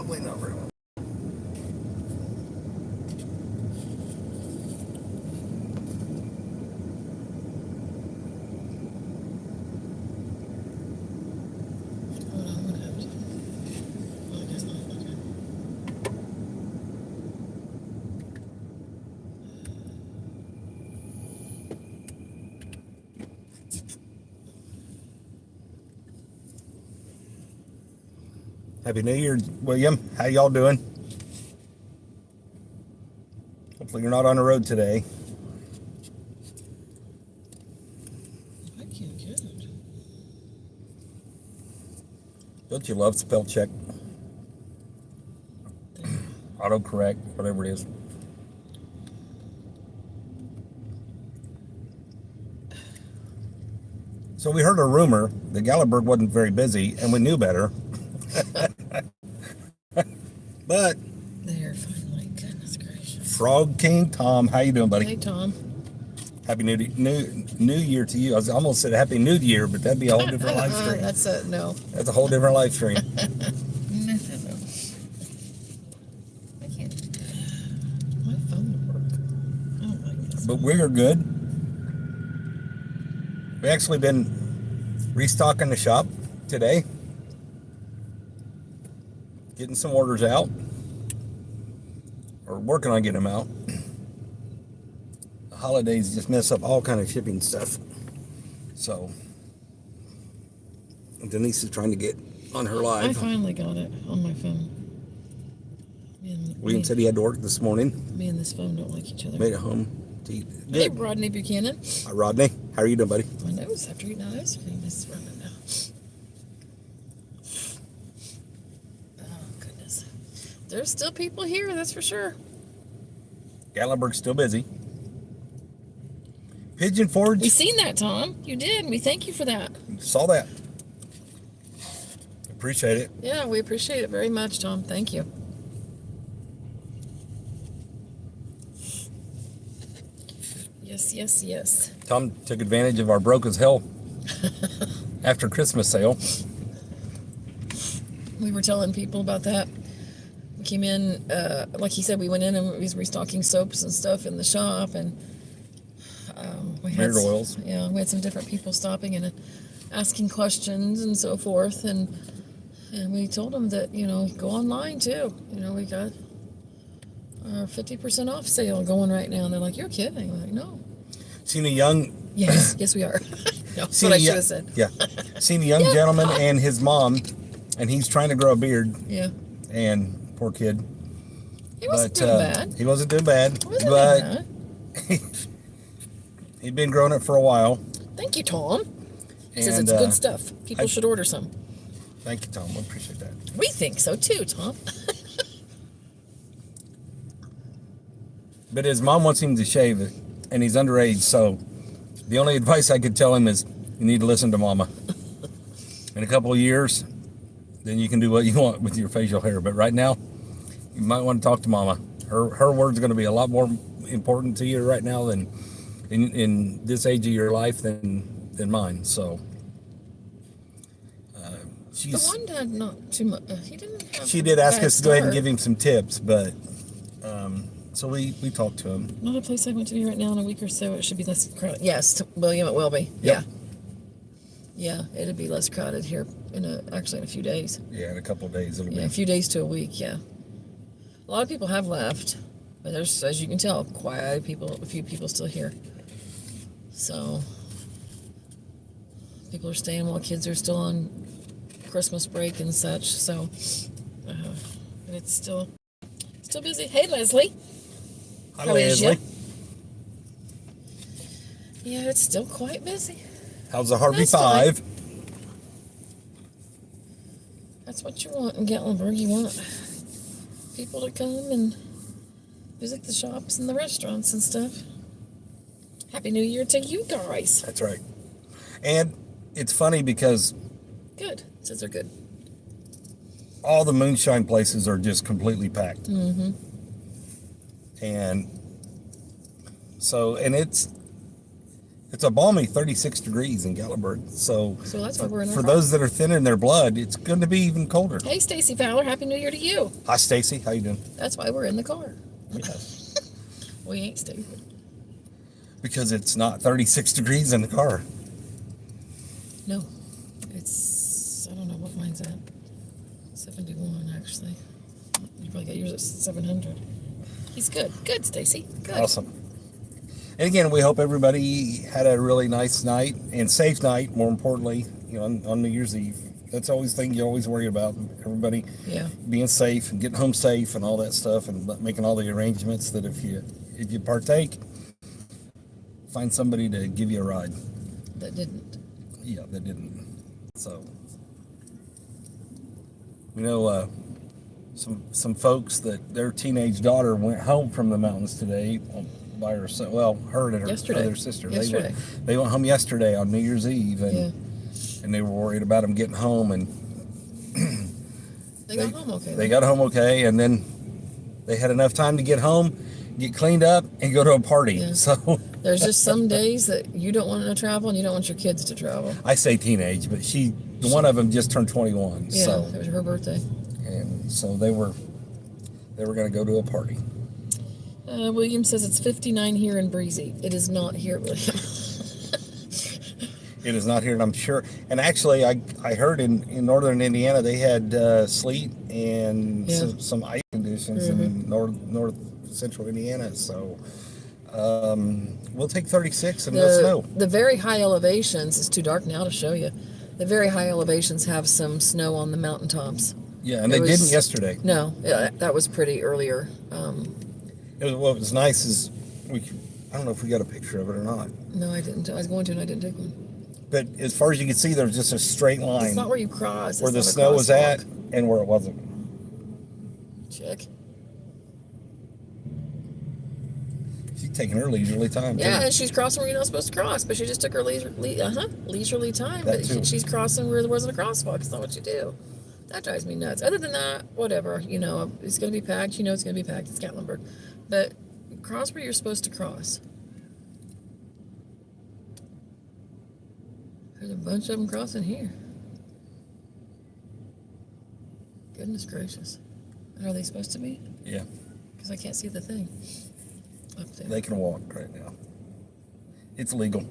probably not very much. Hold on, what happened? Oh, I guess not. Okay. Happy New Year, William. How y'all doing? Hopefully you're not on the road today. I can't get it. Don't you love spell check? There. Autocorrect, whatever it is. So we heard a rumor that Gallenberg wasn't very busy, and we knew better. But There, finally. Goodness gracious. Frog King Tom, how you doing, buddy? Hey, Tom. Happy New Year to you. I almost said Happy New Year, but that'd be a whole different live stream. That's a no. That's a whole different live stream. No. I can't. My phone will work. I don't like this. But we're good. We actually been restocking the shop today, getting some orders out, or working on getting them out. The holidays just mess up all kind of shipping stuff. So Denise is trying to get on her I live. finally got it on my phone. William said he had to work this morning. Me and this phone don't like each other. Made it home to eat. Hey, Good. Rodney Buchanan. Hi, Rodney. How are you doing, buddy? My nose after eating that ice cream is running now. Oh, goodness. There's still people here, that's for sure. Gallenberg's still busy. Pigeon Forge. We seen that, Tom. You did. We thank you for that. Saw that. Appreciate it. Yeah, we appreciate it very much, Tom. Thank you. Yes. Tom took advantage of our broke as hell after Christmas sale. We were telling people about that. We came in, like he said, we went in and we was restocking soaps and stuff in the shop, and we had Beard oils. Yeah, we had some different people stopping and asking questions and so forth, and we told them that go online too. We got our 50% off sale going right now, and they're like, "You're kidding?" We're like, "No." Seen a young. Yes, we are. No, that's Seen what a I should young- have said. Yeah. Seen a young gentleman and his mom, and he's trying to grow a beard. Yeah. And poor kid. He wasn't doing bad. He wasn't doing bad. Wasn't doing But bad. he'd been growing it for a while. Thank you, Tom. He says And, it's good stuff. People should order some. Thank you, Tom. I appreciate that. We think so too, Tom. But his mom wants him to shave it, and he's underage, so the only advice I could tell him is you need to listen to Mama. In a couple of years, then you can do what you want with your facial hair. But right now, you might want to talk to Mama. Her word's going to be a lot more important to you right now than in this age of your life than mine. So The one had not too much. He didn't have she a did ask bad us to go ahead and start. give him some tips, but so we talked to him. Not a place I went to right now in a week or so. It should be less crowded. Yes, William, it will be. Yep. Yeah, it'll be less crowded here actually in a few days. Yeah, in a couple of days it'll Yeah, be. a few days to a week. Yeah, a lot of people have left, but there's, as you can tell, a few people still here. So people are staying while kids are still on Christmas break and such. So, but it's still busy. Hey, Leslie. Hi, How is Leslie. Yeah, it's still quite busy. How's the Harvey That's fine. 5? That's what you want in Gatlinburg. You want people to come and visit the shops and the restaurants and stuff. Happy New Year to you guys. That's right. And it's funny because Good. Says they're good. all the moonshine places are just completely packed. Mm-hmm. And so, and It's a balmy 36 degrees in Gatlinburg. So that's why we're in our for car. those that are thin in their blood, it's going to be even colder. Hey, Stacy Fowler, Happy New Year to you. Hi, Stacy. How you doing? That's why we're in the car. Yes. We ain't Stacy. Because it's not 36 degrees in the car. No, it's, I don't know what mine's at. 71, actually. You probably got yours at 700. He's good. Good, Stacy. Good. Awesome. And again, we hope everybody had a really nice night and safe night. More importantly, on New Year's Eve, that's always the thing you always worry about. Everybody being safe and getting home safe and all that stuff, and making all the arrangements that if you partake, find somebody to give you a ride. That didn't. Yeah, that didn't. So, some folks that their teenage daughter went home from the mountains today by herself. Well, her and her other sister. Yesterday. They went home yesterday on New Year's Eve, and they were worried about them getting home, and they got home okay. They got home okay, and then they had enough time to get home, get cleaned up, and go to a party. Yeah. So there's just some days that you don't want to travel, and you don't want your kids to travel. I say teenage, but one of them just turned 21. Yeah, so it was her birthday. And so they were going to go to a party. William says it's 59 here in Breezy. It is not here, William. It is not here, and I'm sure. And actually, I heard in northern Indiana they had sleet and some ice conditions in north central Indiana. So we'll take 36 and no snow. The very high elevations, it's too dark now to show you. The very high elevations have some snow on the mountaintops. Yeah, and they didn't yesterday. No, that was pretty earlier. What was nice is I don't know if we got a picture of it or not. No, I didn't. I was going to, and I didn't take one. But as far as you can see, there's just a straight line. It's not where you cross. Where the snow was at and where it wasn't. Check. She's taking her leisurely time. Yeah, too. and she's crossing where you're not supposed to cross, but she just took her leisurely time. That But too. she's crossing where there wasn't a crosswalk. It's not what you do. That drives me nuts. Other than that, whatever. It's going to be packed. It's going to be packed. It's Gatlinburg. But cross where you're supposed to cross. There's a bunch of them crossing here. Goodness gracious. And are they supposed to be? Yeah. Because I can't see the thing up there. They can walk right now. It's legal.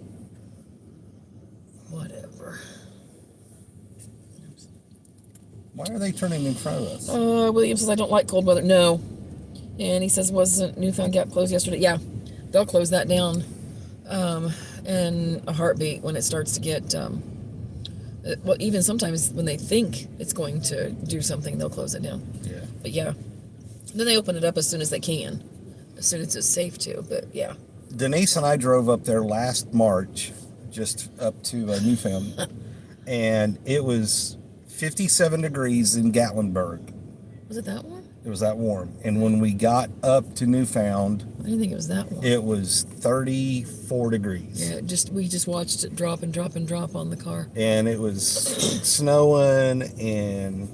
Whatever. Why are they turning in front of us? William says, I don't like cold weather. No. And he says, wasn't Newfound Gap closed yesterday? Yeah. They'll close that down in a heartbeat when it starts to get, well, even sometimes when they think it's going to do something, they'll close it down. Yeah. But yeah. Then they open it up as soon as they can. As soon as it's safe to. But yeah. Denise and I drove up there last March, just up to Newfound, and it was 57 degrees in Gatlinburg. Was it that warm? It was that warm. And when we got up to Newfound, I didn't think it was that warm. it was 34 degrees. Yeah, we just watched it drop and drop and drop on the car. And it was snowing, and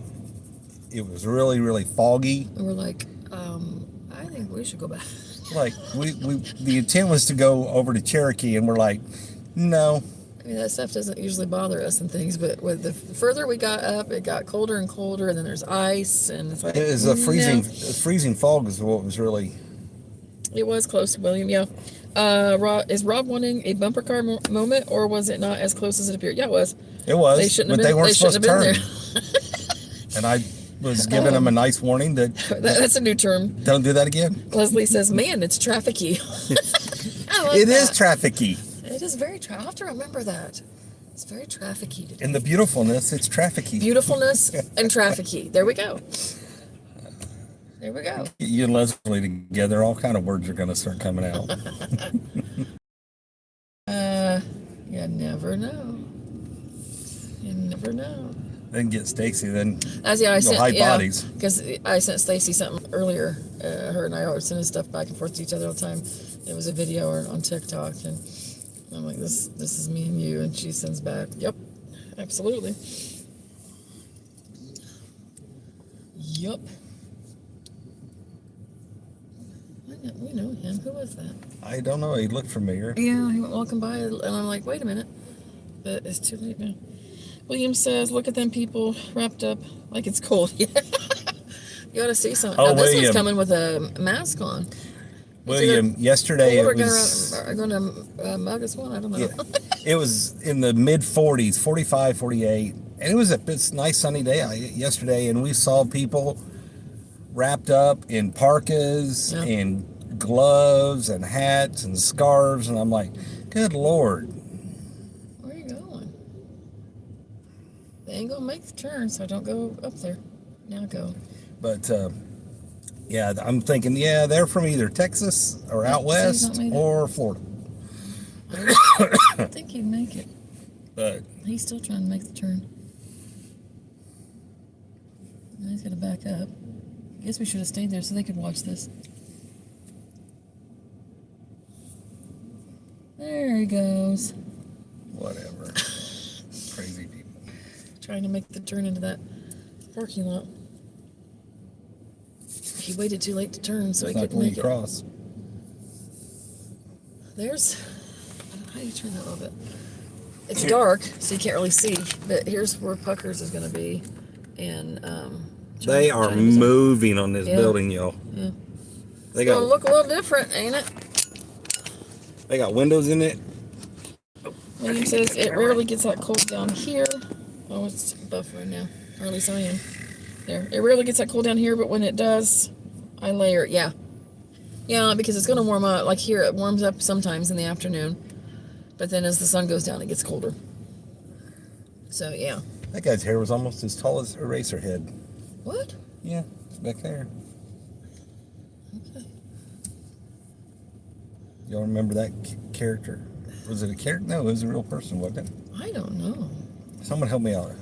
it was really, really foggy. And we're like, I think we should go back. Like, the intent was to go over to Cherokee, and we're like, no. I mean, that stuff doesn't usually bother us and things, but with the further we got up, it got colder and colder, and then there's ice, and it's like... It was a freezing fog is what was really... It was close, William, yeah. Is Rob wanting a bumper car moment, or was it not as close as it appeared? Yeah, it was. It was, they shouldn't but have been, they weren't supposed to turn. There. And I was giving them a nice warning that... That's a new term. Don't do that again. Leslie says, man, it's traffic-y. It is traffic-y. It is very I'll have to remember that. It's very traffic-y today. In the beautifulness, it's traffic-y. Beautifulness and traffic-y. There we go. There we go. You and Leslie together, all kind of words are going to start coming out. You never know. You never know. Then get Stacy, then I sent hide bodies. Because I sent Stacy something earlier. Her and I are sending stuff back and forth to each other all the time. It was a video on TikTok, and I'm like, this is me and you, and she sends back, yep, absolutely. Yep. What Yeah, we know him. Who was that? I don't know. He looked familiar. Yeah, he went walking by, and I'm like, wait a minute. But it's too late now. William says, look at them people wrapped up like it's cold. Yeah. You ought to see something. Oh, Now, this William. one's coming with a mask on. William, yesterday it We're was... going to mug us one. I don't know. Yeah, it was in the mid 40s, 45, 48. And it was it's a nice sunny day yesterday. And we saw people wrapped up in parkas and gloves and hats and scarves. And I'm like, good Lord. Where are you going? They ain't going to make the turn, so don't go up there. Now go. But, yeah, I'm thinking, yeah, they're from either Texas or out west or Florida. I think he'd make it. But he's still trying to make the turn. Now he's got to back up. I guess we should have stayed there so they could watch this. There he goes. whatever. Crazy people. Trying to make the turn into that parking lot. He waited too late to turn, so he couldn't make it. Cross. There's, I don't know how you turn that a little bit. It's dark, so you can't really see. But here's where Puckers is going to be, and they are moving on this building, y'all. Yeah, They it's got gonna look a little different, ain't it? They got windows in it. William says it rarely gets that cold down here. Oh, it's buffering now, or at least I am. There, it rarely gets that cold down here, but when it does, I layer it. Yeah, because it's gonna warm up. Like here, it warms up sometimes in the afternoon, but then as the sun goes down, it gets colder. So yeah. That guy's hair was almost as tall as Eraserhead. What? Yeah, it's back there. Okay. Y'all remember that character? Was it a character? No, it was a real person, wasn't it? I don't know. Someone help me out.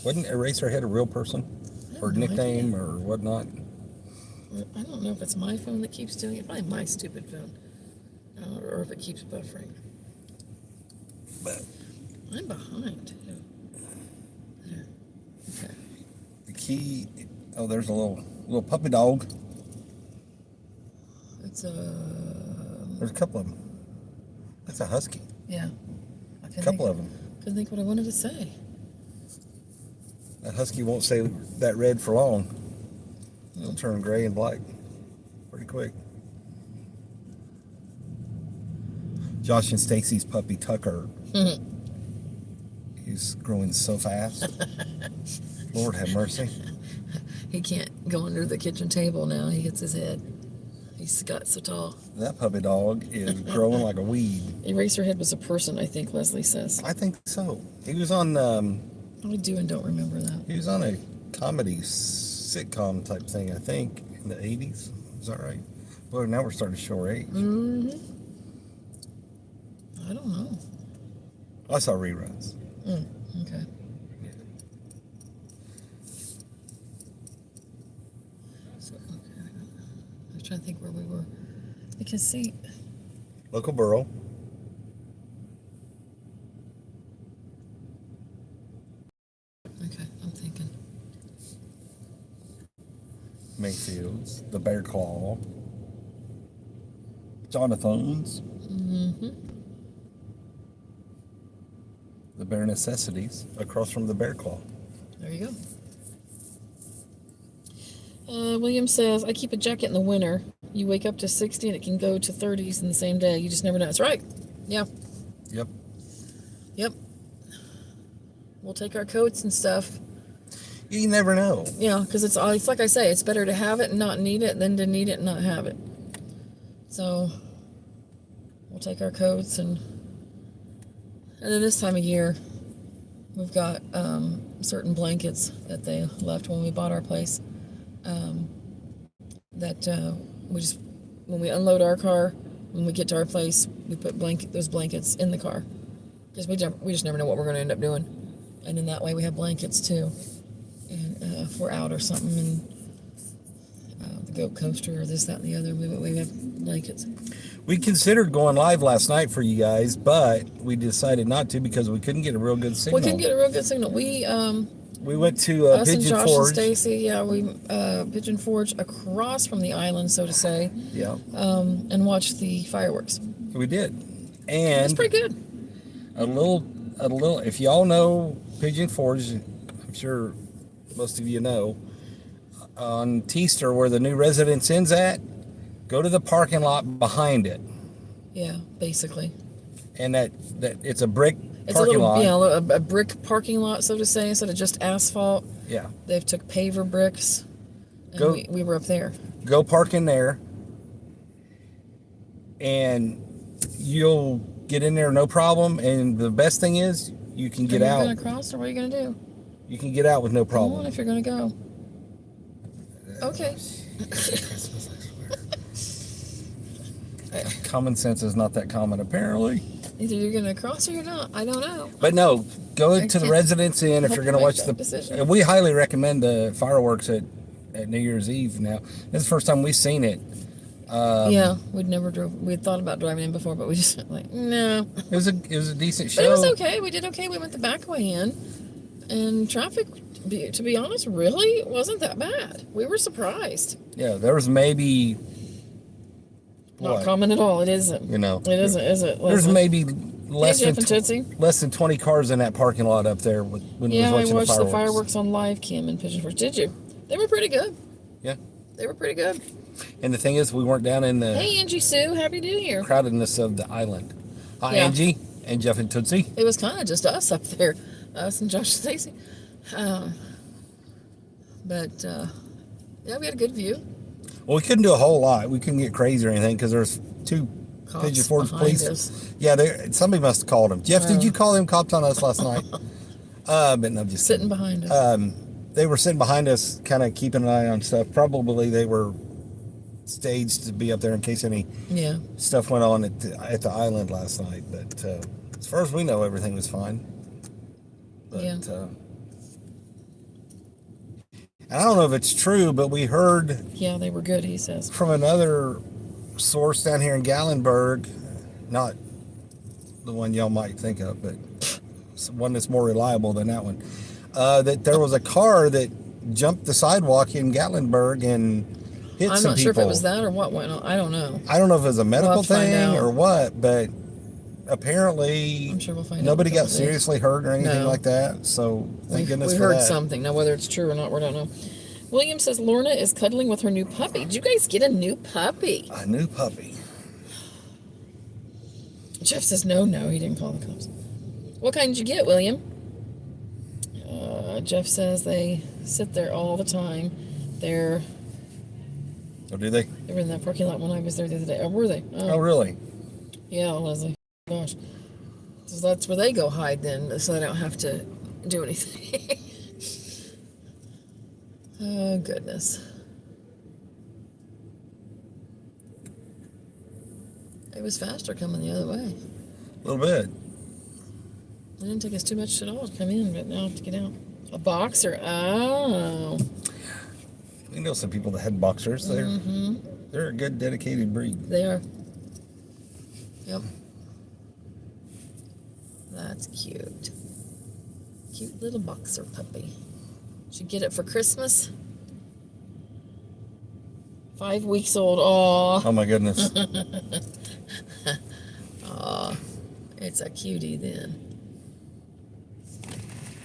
Wasn't Eraserhead a real person? Or nickname or whatnot? I don't know if it's my phone that keeps doing it. Probably my stupid phone. Or if it keeps buffering. But I'm behind, too. There. Okay. the key, oh, there's a little puppy dog. It's There's a couple of them. That's a husky. yeah. A couple of them. Couldn't think what I wanted to say. That husky won't stay that red for long. It'll turn gray and black pretty quick. Josh and Stacy's puppy Tucker. He's growing so fast. Lord have mercy. He can't go under the kitchen table now. He hits his head. He's got so tall. That puppy dog is growing like a weed. Eraserhead was a person, I think, Leslie says. I think so. He was on I do and don't remember that. he was on a comedy sitcom type thing, I think, in the 80s. Is that right? Well, now we're starting to show our age. I don't know. I saw reruns. Okay. So, okay. I was trying to think where we were. Because, see, Local borough. okay, I'm thinking. Mayfields, the Bear Claw, Jonathan's, the Bear Necessities, across from the Bear Claw. There you go. William says, I keep a jacket in the winter. You wake up to 60 and it can go to 30s in the same day. You just never know. That's right. Yeah. Yep. We'll take our coats and stuff. You never know. Yeah, because it's like I say, it's better to have it and not need it than to need it and not have it. So we'll take our coats and then this time of year we've got certain blankets that they left when we bought our place. That we just, when we unload our car, when we get to our place, we put those blankets in the car because we just never know what we're going to end up doing, and in that way we have blankets too, and if we're out or something, and the goat coaster or this, that, and the other, we have blankets. We considered going live last night for you guys, but we decided not to because we couldn't get a real good signal. We couldn't get a real good signal. We went to Us and Pigeon Josh Forge. and Stacy, yeah, we Pigeon Forge across from the island, so to say, Yeah, and watched the fireworks. we did. It's And pretty good. a little. If y'all know Pigeon Forge, I'm sure most of you know. On Teaster, where the new Residence Inn's at, go to the parking lot behind it, Yeah, basically. and that it's a brick It's parking lot. a brick parking lot, so to say, instead of just asphalt. Yeah. They've took paver bricks, and Go- we were up there. Go park in there, and you'll get in there no problem. And the best thing is, you can get Are you out. gonna cross, or what are you gonna do? You can get out with no Come on, problem. if you're gonna go. Okay. Common sense is not that common, apparently. Either you're gonna cross or you're not. I don't know. But no, go I to the can't Residence Inn if help you're you going to make watch that the. decision. And we highly recommend the fireworks at New Year's Eve. Now, this is the first time we've seen it. Yeah, we'd never drove. We'd thought about driving in before, but we just went like, no. It was a decent show. But it was okay. We did okay. We went the back way in, and traffic, to be honest, really wasn't that bad. We were surprised. Yeah, there was maybe. Not What? common at all. It isn't. You know, It isn't, is it? There's Leslie? maybe less Hey, than Jeff and Tootsie. less than 20 cars in that parking lot up there when Yeah, we I was watching watched the fireworks on live cam in Pigeon Forge. Did you? They were pretty good. Yeah, They were pretty good. and the thing is, we weren't down in the Hey, Angie Sue, Happy New Year. crowdedness of the island. Hi, Yeah. Angie and Jeff and Tootsie. It was kind of just us up there, us and Josh and Stacy. But yeah, we had a good view. Well, we couldn't do a whole lot. We couldn't get crazy or anything because there's two Cops Pigeon Forge behind police. us. Yeah, somebody must have called them. Jeff, did you call them cops on us last night? But no, just Sitting behind us. they were sitting behind us, kind of keeping an eye on stuff. Probably they were staged to be up there in case any Yeah. stuff went on at the island last night. But as far as we know, everything was fine. But, Yeah. and I don't know if it's true, but we heard Yeah, they were good, he says. from another source down here in Gallenberg, not the one y'all might think of, but one that's more reliable than that one, that there was a car that jumped the sidewalk in Gallenberg and hit I'm some not people. sure if it was that or what went on. I don't know. I don't know if it was a medical We'll have to find thing out. or what, but apparently I'm sure we'll find out nobody in a got couple days. seriously hurt or anything No. like that. So thank goodness we for heard that. something. Now, whether it's true or not, we don't know. William says Lorna is cuddling with her new puppy. Did you guys get a new puppy? A new puppy. Jeff says no, he didn't call the cops. What kind did you get, William? Jeff says they sit there all the time. They're Oh, do they? They were in that parking lot when I was there the other day. Or were they? Oh, really? Yeah, Leslie. Gosh. So that's where they go hide then, so they don't have to do anything. Oh, goodness. It was faster coming the other way. A little bit. It didn't take us too much at all to come in, but now to get out. A boxer. Oh. We know some people that had boxers. They're a good, dedicated breed. They are. Yep. That's cute. Cute little boxer puppy. Should get it for Christmas. 5 weeks old. Aw. Oh my goodness. Aw. It's a cutie then.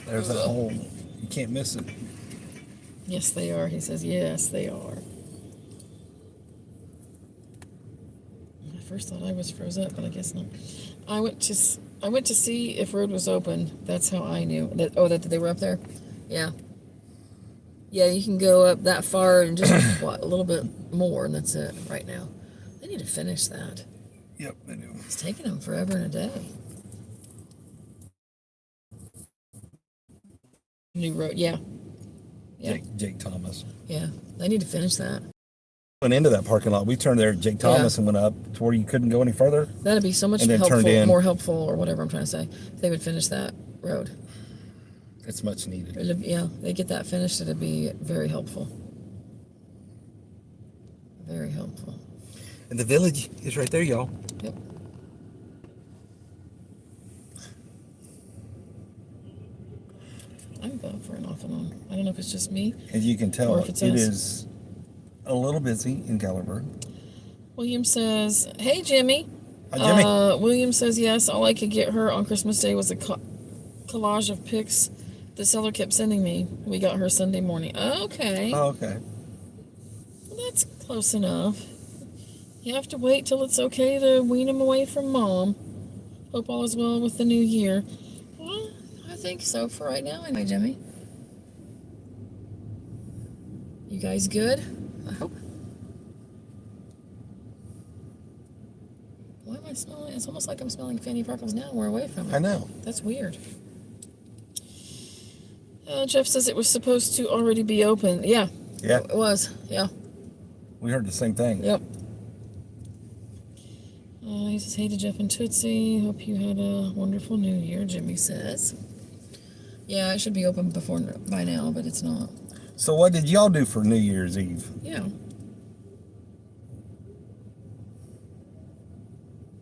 There's that hole. You can't miss it. Yes, they are. He says, yes, they are. I first thought I was froze up, but I guess not. I went to see if road was open. That's how I knew that. Oh, that they were up there. Yeah. Yeah, you can go up that far and just what, a little bit more, and that's it right now. They need to finish that. Yep, they do. It's taking them forever and a day. New road, yeah. Yeah, Jake Thomas. yeah. They need to finish that. Went into that parking lot. We turned there at Jake Thomas and went up to where you couldn't go any further. That'd be so much And then turned helpful, in. more helpful, or whatever I'm trying to say. If they would finish that road. It's much needed. Yeah, they get that finished, it'd be very helpful. Very helpful. And the village is right there, y'all. Yep. I'm buffering off and on. I don't know if it's just me. As you can tell, Or it if it's us. is a little busy in Gallenberg. William says, "Hey Jimmy." Hi, Jimmy. William says yes. All I could get her on Christmas Day was a collage of pics the seller kept sending me. We got her Sunday morning. Okay. Oh, okay. Well, that's close enough. You have to wait till it's okay to wean him away from mom. Hope all is well with the new year. Well, I think so for right now. Anyway, Jimmy. You guys good? I hope. Why am I smelling? It's almost like I'm smelling Fanny Freckles now. We're away from it. I know. That's weird. Jeff says it was supposed to already be open. Yeah. Yeah. It was. Yeah. We heard the same thing. Yep. He says, hey to Jeff and Tootsie. Hope you had a wonderful new year, Jimmy says. Yeah, it should be open by now, but it's not. So what did y'all do for New Year's Eve? Yeah.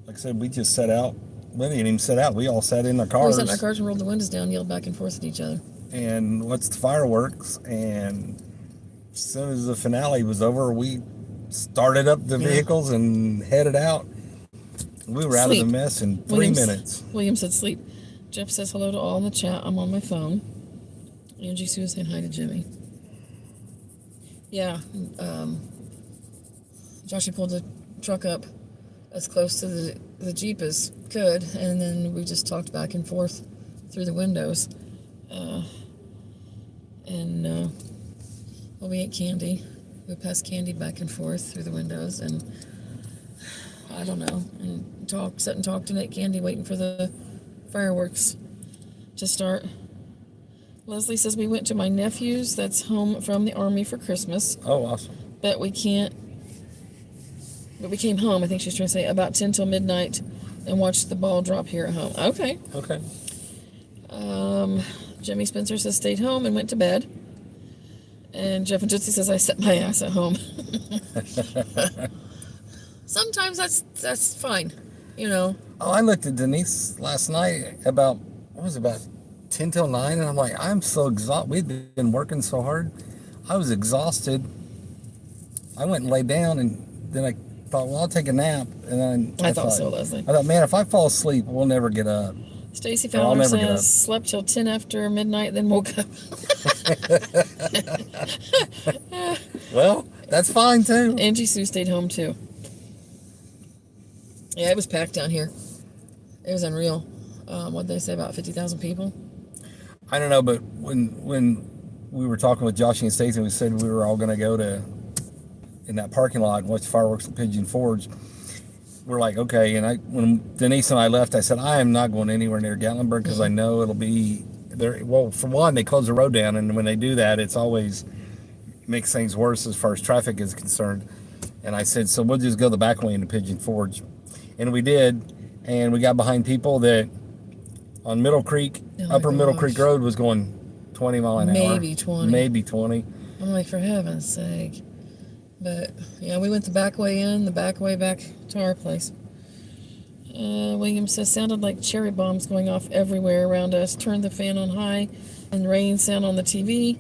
Like I said, we just set out. We didn't even set out. We all sat in our We cars. sat in our cars and rolled the windows down, yelled back and forth at each other. And watched the fireworks. And as soon as the finale was over, we started up the vehicles and headed out. We were out of the mess in 3 minutes. William said sleep. Jeff says hello to all in the chat. I'm on my phone. Angie Sue is saying hi to Jimmy. Yeah. Joshy pulled the truck up as close to the Jeep as could, and then we just talked back and forth through the windows. Well, we ate candy. We passed candy back and forth through the windows, and I don't know, and sat and talked and ate candy waiting for the fireworks to start. Leslie says we went to my nephew's that's home from the Army for Christmas. Oh, awesome. But we came home, I think she's trying to say, about 10 till midnight and watched the ball drop here at home. Okay. Okay. Jimmy Spencer says stayed home and went to bed. And Jeff and Tootsie says I set my ass at home. Sometimes that's fine, you know. Oh, I looked at Denise last night about 10 till 9, and I'm like, I'm so exhausted. We'd been working so hard. I was exhausted. I went and laid down, and then I thought, well, I'll take a nap. And then I thought so, Leslie. I thought, man, if I fall asleip, we'll never get up. Stacy I'll Fowler never get up. says slept till 10 after midnight, then woke up. Well, that's fine too. Angie Sue stayed home too. Yeah, it was packed down here. It was unreal. What'd they say, about 50,000 people? I don't know, but when we were talking with Josh and Stacey, we said we were all going to go in that parking lot and watch fireworks at Pigeon Forge. We're like, okay. And when Denise and I left, I said, I am not going anywhere near Gatlinburg because I know it'll be there. Well, for one, they close the road down, and when they do that, it's always makes things worse as far as traffic is concerned. And I said, so we'll just go the back way into Pigeon Forge. And we did, and we got behind people that on Middle Creek, Upper Middle Creek Road was going 20 mile an hour. Maybe 20. Maybe 20. I'm like, for heaven's sake. But, yeah, we went the back way in, the back way back to our place. William says, sounded like cherry bombs going off everywhere around us. Turned the fan on high and rain sound on the TV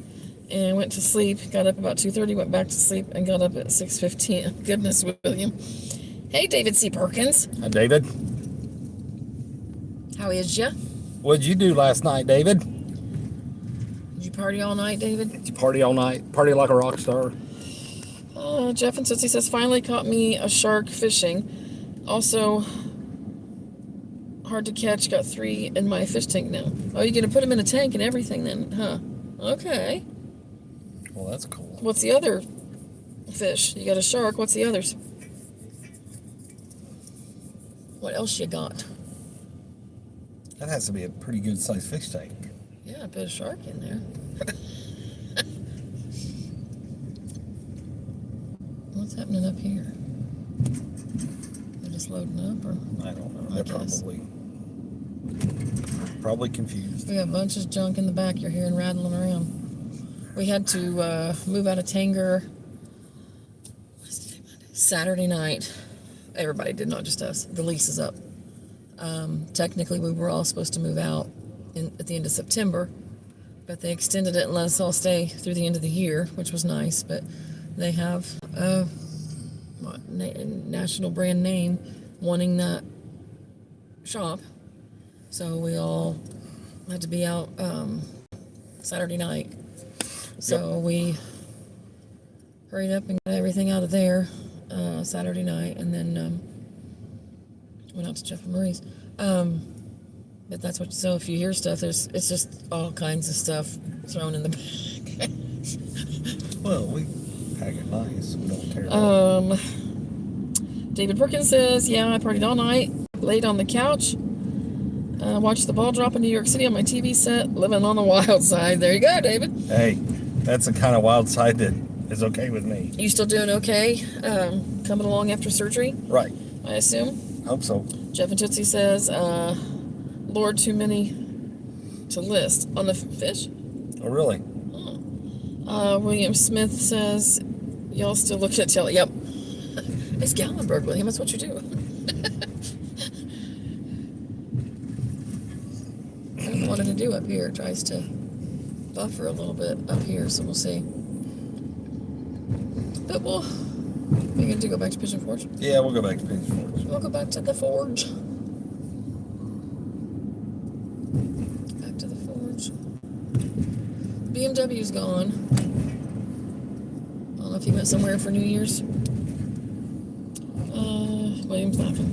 and went to sleep. Got up about 2:30, went back to sleep, and got up at 6:15. Goodness, William. Hey, David C. Perkins. Hi, David. How is ya? What'd you do last night, David? Did you party all night, David? Did you party all night? Party like a rock star? Jeff and Tootsie says, finally caught me a shark fishing. Also, hard to catch. Got 3 in my fish tank now. Oh, you're going to put them in a tank and everything then, huh? Okay. Well, that's cool. What's the other fish? You got a shark. What's the others? What else you got? That has to be a pretty good sized fish tank. Yeah, I put a shark in there. What's happening up here? They're just loading up, or? I don't know. I They're guess. probably confused. We got a bunch of junk in the back you're hearing rattling around. We had to move out of Tanger Saturday night. Everybody did, not just us. The lease is up. Technically, we were all supposed to move out at the end of September, but they extended it and let us all stay through the end of the year, which was nice. But they have a national brand name wanting that shop, so we all had to be out Saturday night. So we hurried up and got everything out of there Saturday night, and then went out to Jeff and Marie's. But that's what. So if you hear stuff, it's just all kinds of stuff thrown in the bag. Well, we pack it nice. We don't tear it up. David Perkins says, "Yeah, I partied all night, laid on the couch, watched the ball drop in New York City on my TV set, living on the wild side." There you go, David. Hey, that's the kind of wild side that is okay with me. You still doing okay? Coming along after surgery, Right. I assume. Hope so. Jeff and Tootsie says, "Lord, too many to list on the fish." Oh, really? William Smith says, "Y'all still look at telly." Yep. It's Gallenberg, William. That's what you do. I don't know what to do up here. It tries to buffer a little bit up here, so we'll see. But we're going to go back to Pigeon Forge. Yeah, we'll go back to Pigeon Forge. We'll go back to the forge. Back to the forge. BMW's gone. I don't know if he went somewhere for New Year's. William's laughing.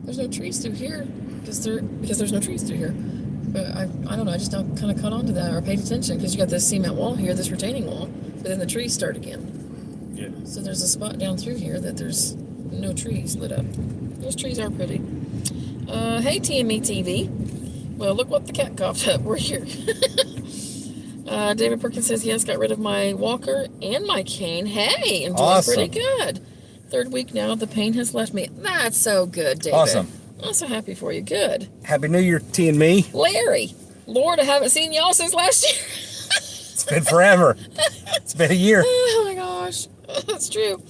There's no trees through here because there's no trees through here. But I don't know. I just don't kind of caught on to that or paid attention because you got this cement wall here, this retaining wall, but then the trees start again. Yeah. So there's a spot down through here that there's no trees lit up. Those trees are pretty. Hey, TME TV. Well, look what the cat coughed up. We're here. David Perkins says, yes, got rid of my walker and my cane. Hey, I'm doing pretty good. 3rd week now, the pain has left me. That's so good, David. Awesome. I'm so happy for you. Good. Happy New Year, T and me. Larry. Lord, I haven't seen y'all since last year. It's been forever. It's been a year. Oh, my gosh. That's true.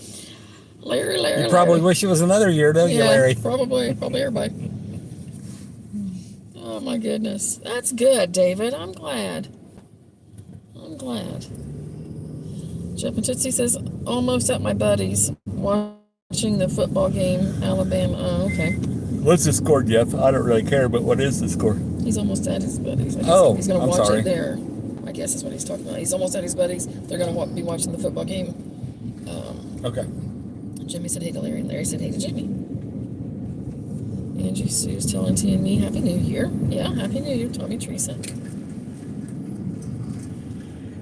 Larry. You probably wish it was another year, don't you, Larry? Probably everybody. Oh, my goodness. That's good, David. I'm glad. Jeff and Tootsie says, almost at my buddies watching the football game, Alabama. Oh, okay. What's the score, Jeff? I don't really care, but what is the score? He's almost at his buddies. He's going to watch it there. I guess is what he's talking about. He's almost at his buddies. They're going to be watching the football game. Okay. Jimmy said hey to Larry, and Larry said hey to Jimmy. Angie Sue's telling T and me Happy New Year. Yeah, Happy New Year, Tommy Teresa.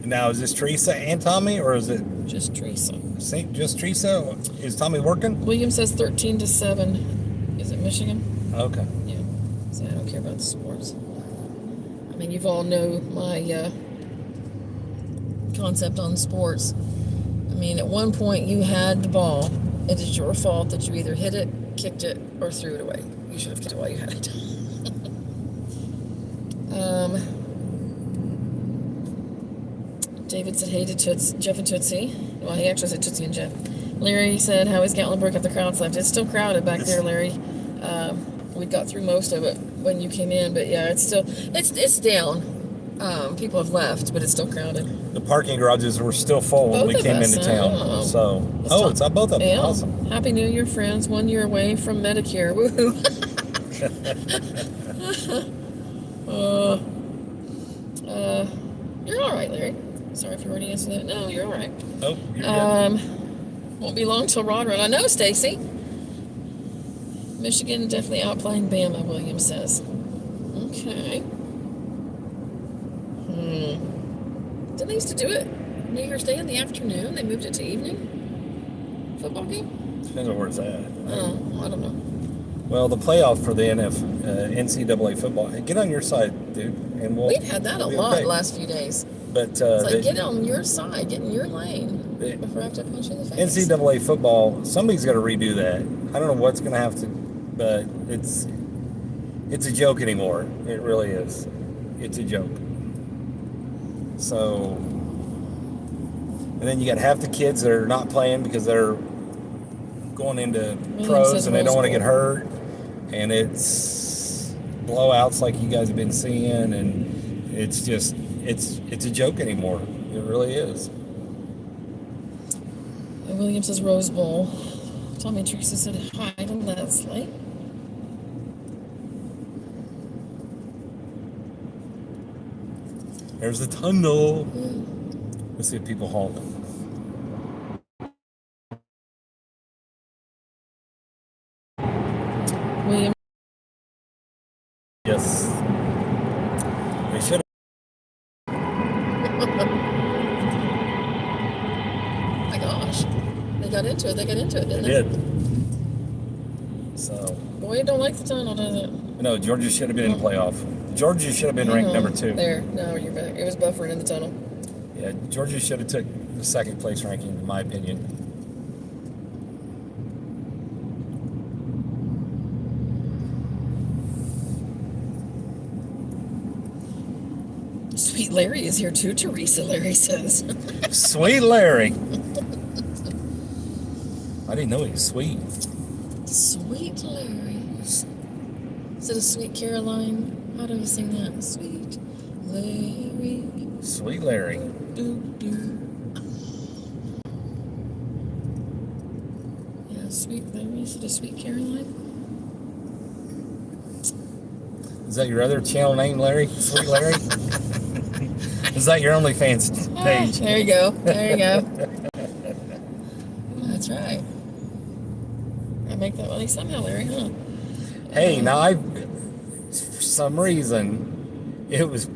Now, is this Teresa and Tommy, or is it Just Teresa. just Teresa? Is Tommy working? William says 13-7. Is it Michigan? Okay. Yeah. So I don't care about the sports. I mean, you've all know my concept on sports. I mean, at one point you had the ball. It is your fault that you either hit it, kicked it, or threw it away. You should have kicked it while you had it. David said hey to Jeff and Tootsie. Well, he actually said Tootsie and Jeff. Larry said, how is Gatlinburg if the crowd's left? It's still crowded back there, Larry. We got through most of it when you came in, but yeah, it's down. People have left, but it's still crowded. The parking garages were still full when we came into town. It's on both of them. Yeah. Awesome. Happy New Year, friends. 1 year away from Medicare. Woohoo. You're all right, Larry. Sorry if you already answered that. No, you're all right. Oh, you're good. Won't be long till Rod run. I know, Stacy. Michigan definitely outplaying Bama, Williams says. Okay. Didn't they used to do it New Year's Day in the afternoon? They moved it to evening? Football game? Depends on where it's at. Oh, I don't know. Well, the playoff for the NCAA football. Hey, get on your side, dude, and We've had that a lot the last few days. But It's like, get on your side, get in your lane before I have to punch you in the face. NCAA football, somebody's got to redo that. I don't know what's going to have to, but it's a joke anymore. It really is. It's a joke. So, and then you got half the kids that are not playing because they're going into William pros says and they don't Rose want to get Bowl. hurt, and it's blowouts like you guys have been seeing, and it's just it's a joke anymore. It really is. And William says Rose Bowl. Tommy and Teresa said hi to Leslie. There's the tunnel. Let's see if people honk. William. Yes. They should My gosh. They got into it, didn't have they? did. So, Boy, you don't like the tunnel, does it? no, Georgia should have been in the playoff. Georgia should have been ranked number 2. There, now you're back. It was buffering in the tunnel. Yeah, Georgia should have took the second place ranking, in my opinion. Sweet Larry is here too, Teresa, Larry says. Sweet Larry. I didn't know he was sweet. Sweet Larry. Is it a Sweet Caroline? How do we sing that? Sweet Larry. Sweet Larry. Doo, doo. Yeah, Sweet Larry. Is it a Sweet Caroline? Is that your other channel name, Larry? Sweet Larry? Is that your OnlyFans page? There you go. There you go. That's right. I make that money somehow, Larry, huh? Hey, now for some reason, it was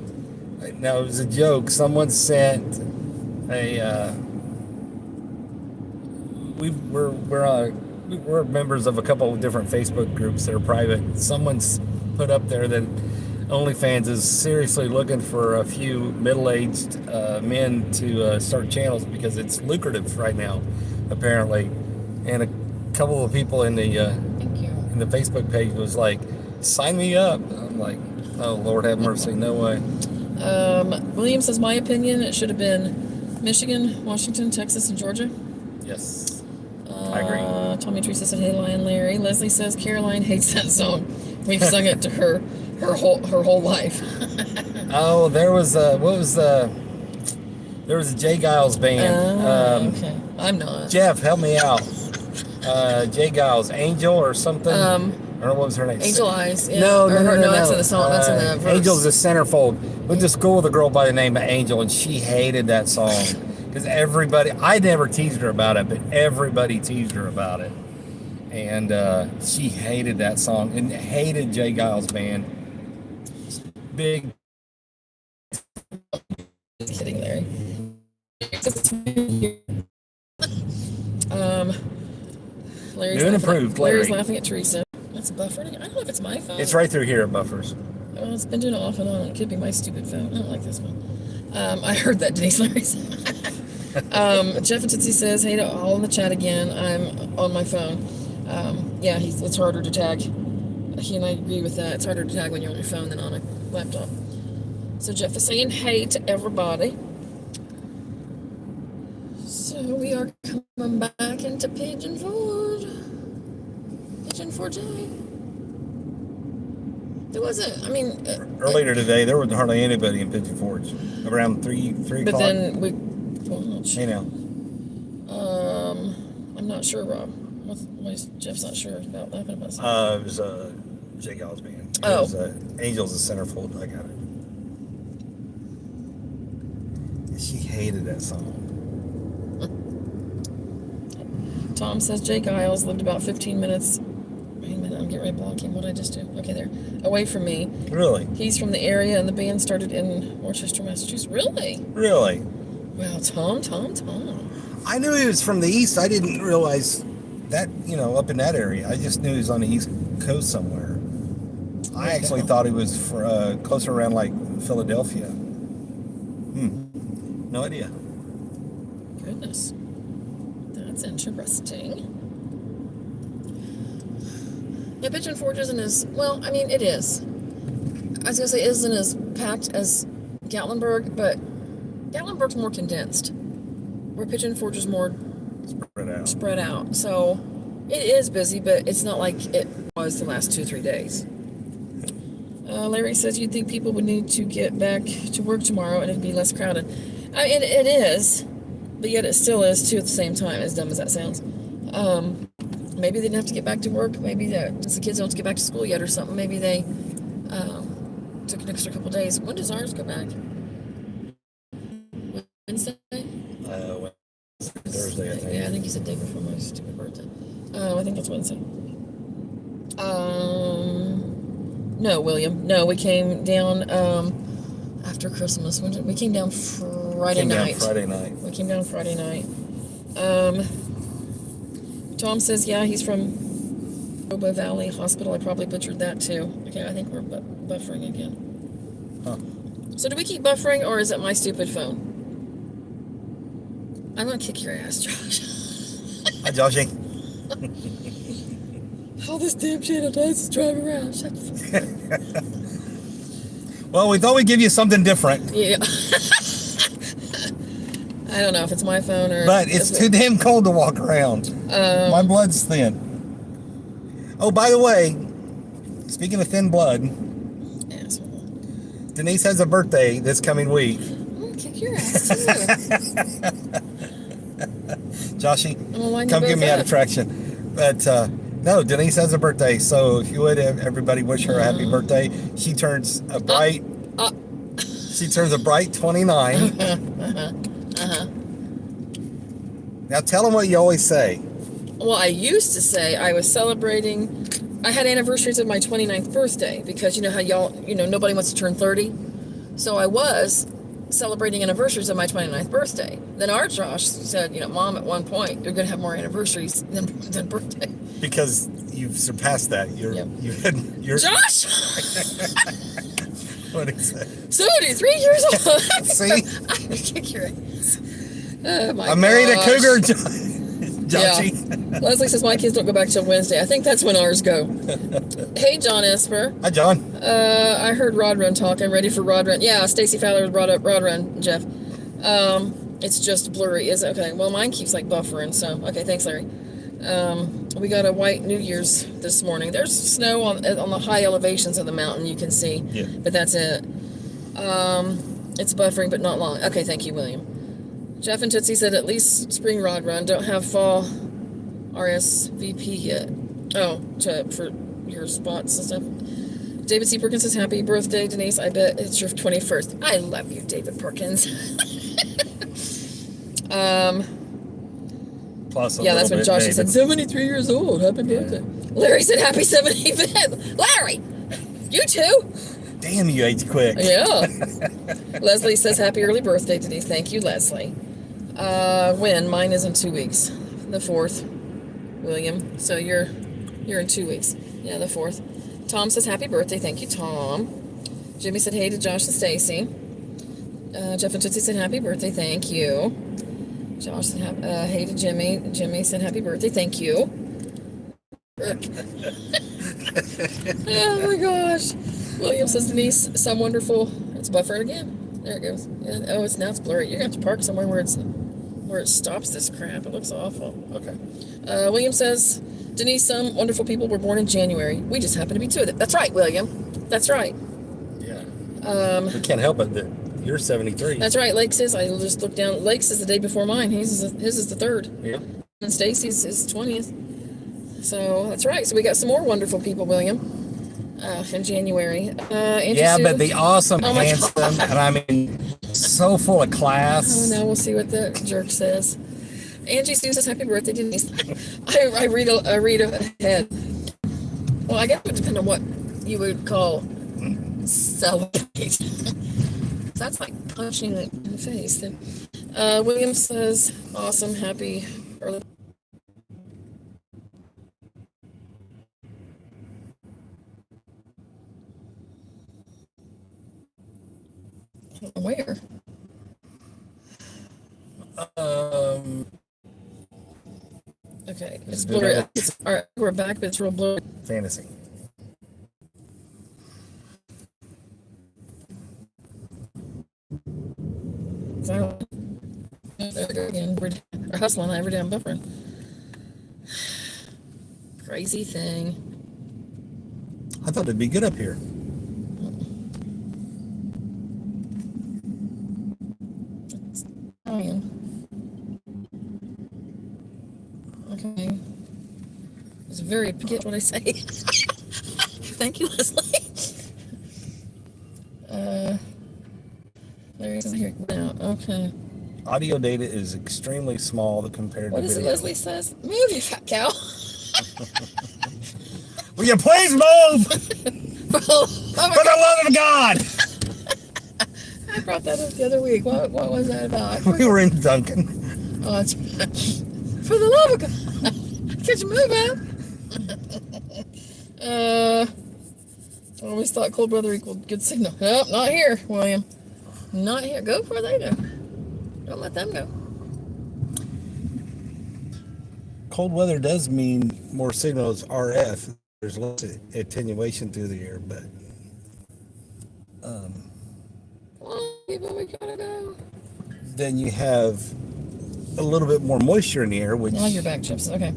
a joke. Someone sent a, we're members of a couple of different Facebook groups that are private. Someone's put up there that OnlyFans is seriously looking for a few middle-aged men to start channels because it's lucrative right now, apparently. And a couple of people in the Thank you. Facebook page was like, "Sign me up." I'm like, "Oh Lord, have mercy, no way." William says, my opinion, it should have been Michigan, Washington, Texas, and Georgia. Yes, I agree. Tommy Teresa said, hey, Lion Larry. Leslie says, Caroline hates that song. We've sung it to her whole life. Oh, there was a Jay Giles band. Okay. I'm not. Jeff, help me out. Jay Giles, Angel or something. I don't know what was her name. Angel Eyes. Yeah. No, That's in the song. That's in the verse. Angel's the centerfold. Went to school with a girl by the name of Angel, and she hated that song because I never teased her about it, but everybody teased her about it, and she hated that song and hated Jay Giles' band. Big. Just kidding, Larry. Larry's New and laughing improved, at, Larry's Larry. laughing at Teresa. That's buffering. I don't know if it's my phone. It's right through here, buffers. Well, it's been doing it off and on. It could be my stupid phone. I don't like this one. I heard that, Denise Larry said. Jeff and Tootsie says, hey to all in the chat again. I'm on my phone. Yeah, it's harder to tag. He and I agree with that. It's harder to tag when you're on your phone than on a laptop. So Jeff is saying hey to everybody. So we are coming back into Pigeon Forge. Pigeon Forge. There wasn't, Earlier today, there wasn't hardly anybody in Pigeon Forge. Around 3 o'clock. But then we watch. Hey now. I'm not sure, Rob. Why is Jeff's not sure about laughing about something? It was Jay Giles' band. It Oh. was, Angel's the centerfold. I got it. She hated that song. Tom says Jay Giles lived about 15 minutes. Wait a minute, I'm getting ready to block him. What did I just do? Okay, there. Away from me. Really? He's from the area, and the band started in Worcester, Massachusetts. Really? Really? Well, Tom. I knew he was from the east. I didn't realize that, up in that area. I just knew he was on the east coast somewhere. I actually thought he was closer around like Philadelphia. No idea. Goodness. That's interesting. Yeah, Pigeon Forge isn't as, it is. I was going to say it isn't as packed as Gatlinburg, but Gatlinburg's more condensed, where Pigeon Forge is more Spread out. spread out. So It is busy, but it's not like it was the last 2-3 days. Larry says you'd think people would need to get back to work tomorrow and it'd be less crowded. It is, but yet it still is too at the same time, as dumb as that sounds. Maybe they didn't have to get back to work. Maybe the kids don't have to get back to school yet or something. Maybe they took an extra couple days. When does ours go back? Wednesday? Thursday, I think. Yeah, I think you said day before my stupid birthday. I think that's Wednesday. No, William. No, we came down after Christmas. When did we came down Friday night? Friday night. We came down Friday night. Tom says, yeah, he's from Oba Valley Hospital. I probably butchered that too. Okay, I think we're buffering again. Huh. So do we keep buffering, or is it my stupid phone? I'm gonna kick your ass, Josh. Hi, Joshy. All this damn channel does is drive around. Shut the fuck Well, we thought we'd give you something different. Yeah. I don't know if it's my phone or... But it's too damn cold to walk around. My blood's thin. Oh, by the way, speaking of thin blood, asshole. Denise has a birthday this coming week. I'm gonna kick your ass too. Joshy, Well, come give me that attraction. But no, Denise has a birthday, so if you would, everybody wish her a happy birthday. She turns a bright. She turns a bright 29. Now tell them what you always say. Well, I used to say I was celebrating. I had anniversaries of my 29th birthday because you know how nobody wants to turn 30. So I was celebrating anniversaries of my 29th birthday. Then our Josh said, Mom, at one point, you're going to have more anniversaries than birthday. Because you've surpassed that. You're Josh! What is that? 73 years old. See? I would kick your ass. Oh my I married a gosh. cougar, Joshy. Yeah. Leslie says my kids don't go back till Wednesday. I think that's when ours go. Hey, John Esper. Hi, John. I heard Rod Run talk. I'm ready for Rod Run. Yeah, Stacy Fowler brought up Rod Run, Jeff. It's just blurry. Is it? Okay. Well, mine keeps like buffering. So, okay. Thanks, Larry. We got a white New Year's this morning. There's snow on the high elevations of the mountain. You can see. Yeah. But that's it. It's buffering, but not long. Okay. Thank you, William. Jeff and Tootsie said at least spring Rod Run. Don't have fall RSVP yet. Oh, for your spots and stuff. David C. Perkins says, happy birthday, Denise. I bet it's your 21st. I love you, David Perkins. Plus yeah, that's when Josh said, 73 years old. Happy birthday. Larry said, happy 75th. Larry, you too? Damn, you age quick. Yeah. Leslie says, happy early birthday, Denise. Thank you, Leslie. When? Mine is in 2 weeks. The 4th. William. So you're in 2 weeks. Yeah, the 4th. Tom says, happy birthday. Thank you, Tom. Jimmy said, hey to Josh and Stacy. Jeff and Tootsie said, happy birthday. Thank you. Josh said, hey to Jimmy. Jimmy said, happy birthday. Thank you. Oh, my gosh. William says, Denise, some wonderful. It's buffering again. There it goes. Yeah, oh, now it's blurry. You're going to have to park somewhere where it stops this crap. It looks awful. Okay. William says, Denise, some wonderful people were born in January. We just happen to be two of them. That's right, William. That's right. Yeah. We can't help it that you're 73. That's right. Lake says, I just looked down. Lake says the day before mine. His is the 3rd. Yeah. And Stacy's is 20th. So that's right. So we got some more wonderful people, William, in January. Yeah, Sue, but the awesome, oh handsome, and I mean, so full of class. Oh, now we'll see what the jerk says. Angie Sue says, happy birthday, Denise. I read ahead. Well, I guess it would depend on what you would call celebrate. That's like punching it in the face. William says, awesome, happy early. Where? Okay, it's blurry. All right, we're back, but it's real blurry. Fantasy. There we go again. We're hustling every day. I'm buffering. Crazy thing. I thought it'd be good up here. Okay. It's very, forget what I say. Thank you, Leslie. Larry's in here now. Okay. Audio data is extremely small compared What to is it video. Leslie says? Move, you fat cow. Will you please move? For For the love of God! I brought that up the other week. What was that about? We were in Duncan. Oh, it's, for the love of God. Could you move out? I always thought cold weather equaled good signal. Nope, not here, William. Not here. Go where they go. Don't let them go. Cold weather does mean more signals RF. There's less attenuation through the air, but Well, people, we gotta go. then you have a little bit more moisture in the air, which Now you're back, Chips. Okay.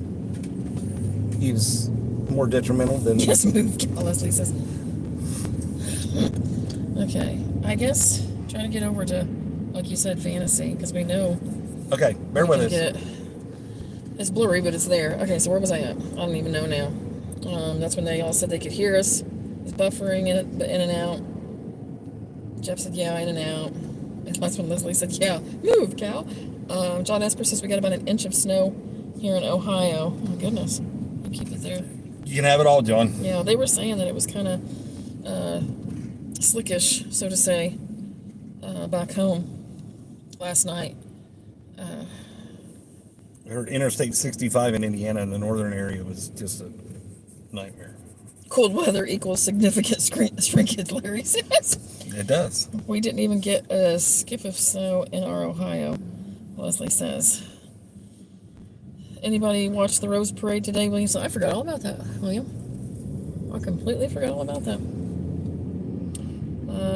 is more detrimental than Just move, Leslie says. Okay. I guess trying to get over to, like you said, fantasy, because we know. Okay, bear with us. It's blurry, but it's there. Okay, so where was I at? I don't even know now. That's when they all said they could hear us. It's buffering in and out. Jeff said, yeah, in and out. And that's when Leslie said, yeah, move, cow. John Esper says we got about an inch of snow here in Ohio. Oh, goodness. I'll keep it there. You can have it all, John. Yeah, they were saying that it was kind of slickish, so to say, back home last night. I heard Interstate 65 in Indiana in the northern area was just a nightmare. Cold weather equals significant shrinkage, Larry says. It does. We didn't even get a skip of snow in our Ohio, Leslie says. Anybody watch the Rose Parade today, William? So I forgot all about that, William. I completely forgot all about that.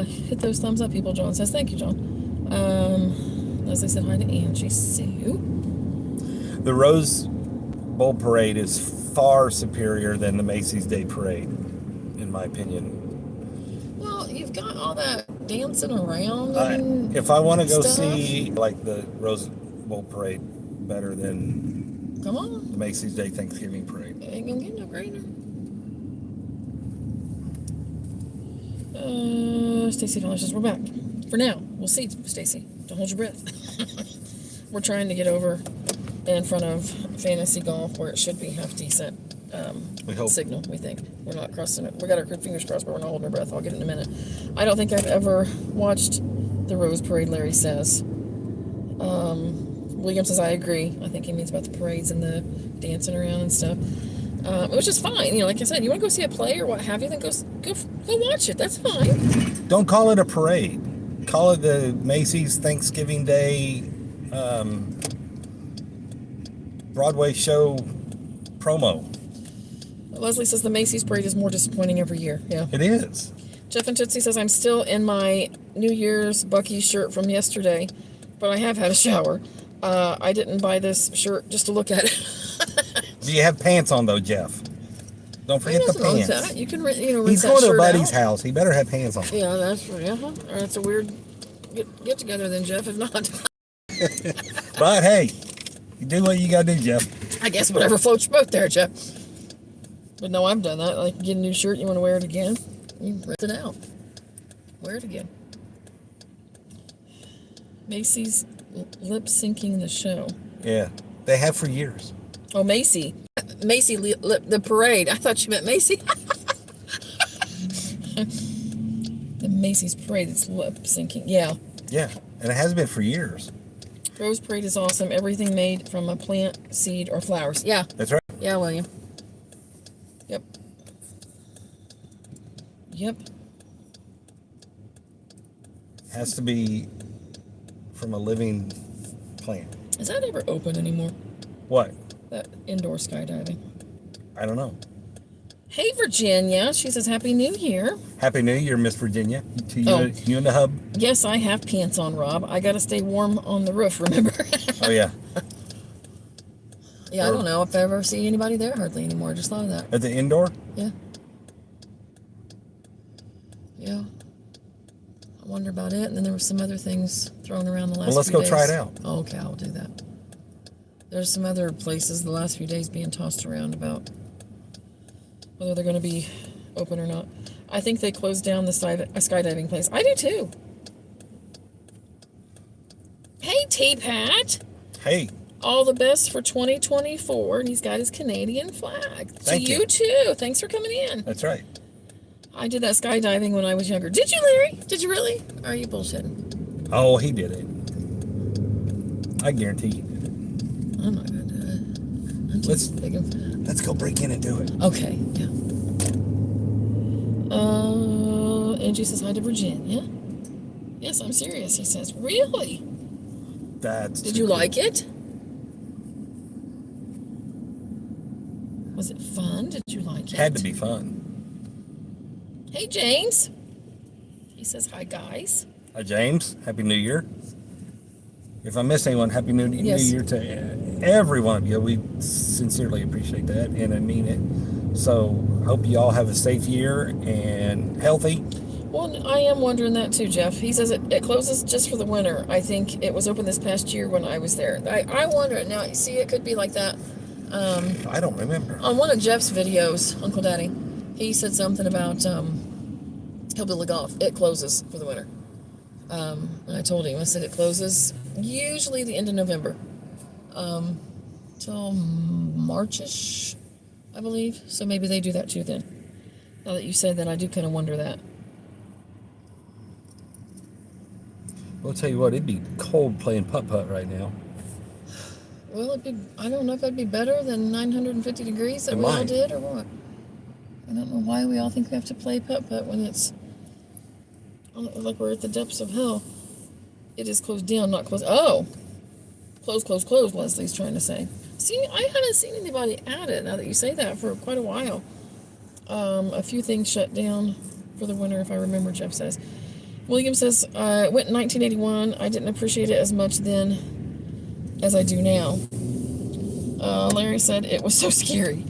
Hit those thumbs up, people, John says. Thank you, John. Leslie said hi to Angie Sue. The Rose Bowl Parade is far superior than the Macy's Day Parade, in my opinion. Well, you've got all that dancing around. And if I want to go stuff. see like the Rose Bowl Parade better than Come on. the Macy's Day Thanksgiving Parade. It ain't gonna get no greater. Stacy Dollar says we're back. For now. We'll see, Stacy. Don't hold your breath. We're trying to get over in front of Fantasy Golf where it should be half decent We hope. signal, we think. We're not crossing it. We got our fingers crossed, but we're not holding our breath. I'll get it in a minute. I don't think I've ever watched the Rose Parade, Larry says. William says, I agree. I think he means about the parades and the dancing around and stuff. It was just fine. You know, like I said, you want to go see a play or what have you, then go watch it. That's fine. Don't call it a parade. Call it the Macy's Thanksgiving Day Broadway show promo. Leslie says the Macy's parade is more disappointing every year. Yeah. It is. Jeff and Tootsie says I'm still in my New Year's Bucky shirt from yesterday, but I have had a shower. I didn't buy this shirt just to look at it. Do you have pants on though, Jeff? Don't forget the pants. That. You can, rinse He's that going to a shirt buddy's out. house. He better have pants on. Yeah, that's or it's a weird get together then, Jeff. If not, But hey, you do what you got to do, Jeff. I guess whatever floats your boat there, Jeff. But no, I've done that. Like, you get a new shirt, you want to wear it again, you rinse it out. Wear it again. Macy's lip syncing the show. Yeah, they have for years. Oh, Macy the parade. I thought you meant Macy. The Macy's parade. It's lip syncing. Yeah. Yeah, and it has been for years. Rose Parade is awesome. Everything made from a plant, seed, or flowers. Yeah. That's right. Yeah, William. Yep. Yep. Has to be from a living plant. Is that ever open anymore? What? That indoor skydiving. I don't know. Hey, Virginia. She says, Happy New Year. Happy New Year, Miss Virginia. To you, Oh. you and the hub. Yes, I have pants on, Rob. I got to stay warm on the roof, remember? Oh, yeah. Yeah, I Or- don't know if I ever see anybody there hardly anymore. I just thought of that. At the indoor? Yeah. Yeah. I wonder about it. And then there were some other things thrown around the last Well, let's few go days. try it out. Oh, okay, I'll do that. There's some other places the last few days being tossed around about whether they're going to be open or not. I think they closed down the skydiving place. I do too. Hey, T-Pat. Hey, All the best for 2024. And he's got his Canadian flag. Thank to you. you too. Thanks for coming in. that's right. I did that skydiving when I was younger. Did you, Larry? Did you really? Or are you bullshitting? Oh, he did it. I guarantee you. I'm not going to do it. I'm too Let's- big and fat. Let's go break in and do it. Okay, yeah. Angie says hi to Virginia. Yes, I'm serious. He says, really? That's Did too you cool. like it? Was it fun? Did you like it? Had to be fun. Hey, James. He says hi, guys. Hi, James. Happy New Year. If I miss anyone, Happy New Yes. Year to every one of you. We sincerely appreciate that, and I mean it. So, hope you all have a safe year and healthy. Well, I am wondering that too, Jeff. He says it closes just for the winter. I think it was open this past year when I was there. I wonder now. You see, it could be like that. I don't remember. On one of Jeff's videos, Uncle Daddy, he said something about Hillbilly Golf. It closes for the winter. And I told him, I said it closes usually the end of November. Till Marchish, I believe. So maybe they do that too then. Now that you said that, I do kind of wonder that. I'll tell you what, it'd be cold playing putt-putt right now. Well, I don't know if it'd be better than 950 degrees that It we all might. did or what. I don't know why we all think we have to play putt-putt when it's like we're at the depths of hell. It is closed down, not closed. Oh! Closed, Leslie's trying to say. See, I haven't seen anybody at it now that you say that for quite a while. A few things shut down for the winter, if I remember, Jeff says. William says, it went in 1981. I didn't appreciate it as much then as I do now. Larry said it was so scary.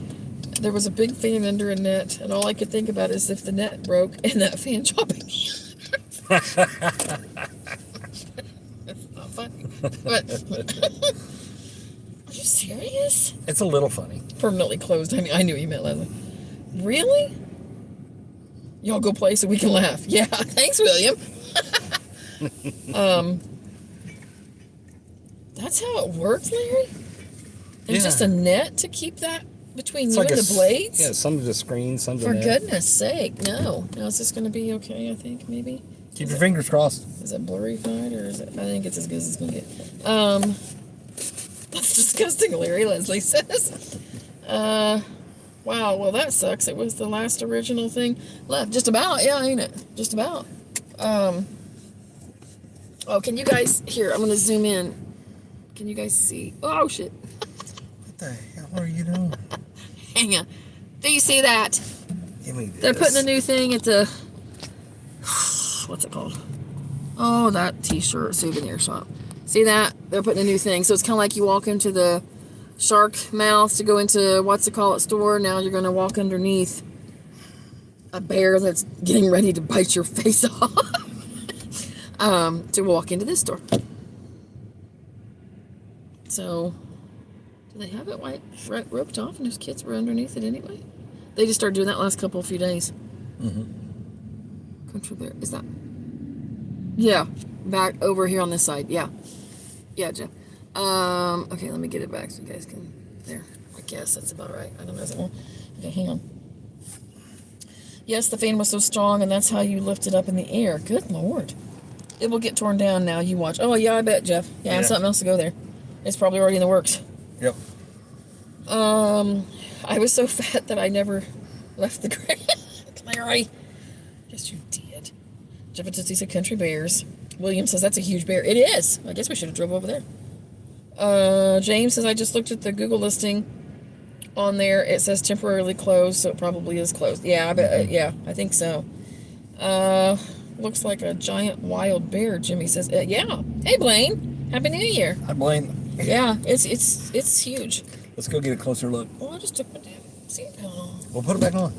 There was a big fan under a net, and all I could think about is if the net broke and that fan chopping me. That's not funny. But are you serious? It's a little funny. Permanently closed. I mean, I knew you meant Leslie. Really? Y'all go play so we can laugh. Yeah, thanks, William. That's how it works, Larry? And Yeah. just a net to keep that between It's you like and a the blades? Yeah, some to the screen, some to For net. goodness sake, no. Now is this going to be okay, I think, maybe? Keep your fingers crossed. Is it blurry fight or is it? I think it's as good as it's going to get. That's disgusting, Larry, Leslie says. Wow, well, that sucks. It was the last original thing left. Just about, yeah, ain't it? Just about. Oh, can you guys, here, I'm going to zoom in. Can you guys see? Oh, shit. What the hell are you doing? Hang on. Do you see that? Give me this. They're putting a new thing at the, what's it called? Oh, that t-shirt souvenir shop. See that? They're putting a new thing. So it's kind of like you walk into the shark mouth to go into what's it called store. Now you're going to walk underneath a bear that's getting ready to bite your face off to walk into this store. So do they have it roped off and those kids were underneath it anyway? They just started doing that last few days. Country bear. Is that? Yeah. Back over here on this side. Yeah. Yeah, Jeff. Okay, let me get it back so you guys can, there. I guess that's about right. I don't know. Is it one? Okay, hang on. Yes, the fan was so strong, and that's how you lift it up in the air. Good Lord. It will get torn down now. You watch. Oh, yeah, I bet, Jeff. Yeah, something else to go there. It's probably already in the works. Yep. I was so fat that I never left the ground. Larry. Yes, you did. Jeff and Tootsie said country bears. William says that's a huge bear. It is. I guess we should have drove over there. James says I just looked at the Google listing on there. It says temporarily closed, so it probably is closed. Yeah, I bet. Yeah, I think so. Looks like a giant wild bear. Jimmy says. Yeah. Hey, Blaine. Happy New Year. I blame. Yeah, it's huge. Let's go get a closer look. Well, I just took my damn seatbelt off. We'll put it back on.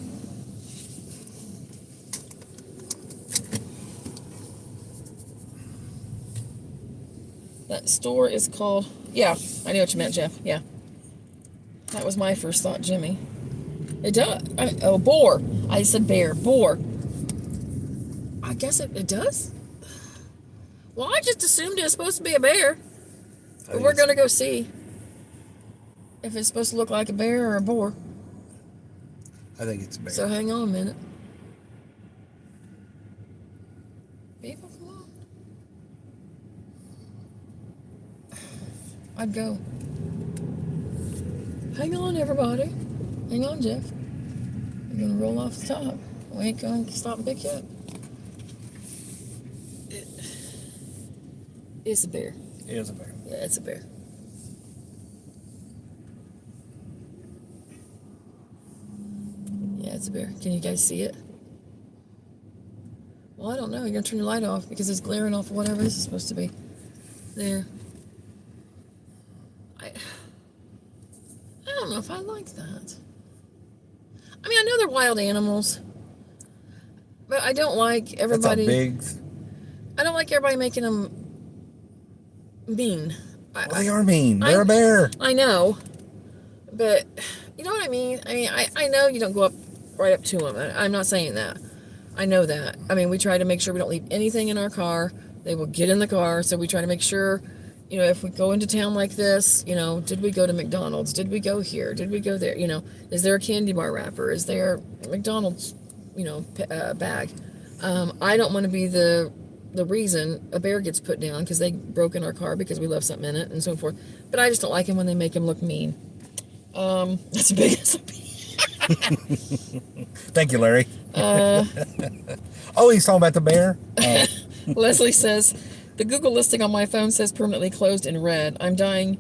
That store is called... Yeah, I knew what you meant, Jeff. Yeah. That was my first thought, Jimmy. It does. Boar. I said bear. Boar. I guess it does. Well, I just assumed it was supposed to be a bear. But we're going to go see if it's supposed to look like a bear or a boar. I think it's a bear. So hang on a minute. People, come on. I'd go. Hang on, everybody. Hang on, Jeff. We're going to roll off the top. We ain't going to stop and pick you up. It's a bear. It is a bear. Yeah, it's a bear. Yeah, it's a bear. Can you guys see it? Well, I don't know. You're going to turn your light off because it's glaring off whatever this is supposed to be. There. I don't know if I like that. I mean, I know they're wild animals, but I don't like everybody. That's a big... I don't like everybody making them mean. Well, they are mean. They're a bear. I know, but you know what I mean? I know you don't go up right up to them. I'm not saying that. I know that. I mean, we try to make sure we don't leave anything in our car. They will get in the car, so we try to make sure, you know, if we go into town like this, you know, did we go to McDonald's? Did we go here? Did we go there? You know, is there a candy bar wrapper? Is there a McDonald's, you know, bag? I don't want to be the reason a bear gets put down because they broke in our car because we left something in it and so forth. But I just don't like him when they make him look mean. That's a big SOP. Thank you, Larry. Oh, he's talking about the bear? Leslie says, the Google listing on my phone says permanently closed in red. I'm dying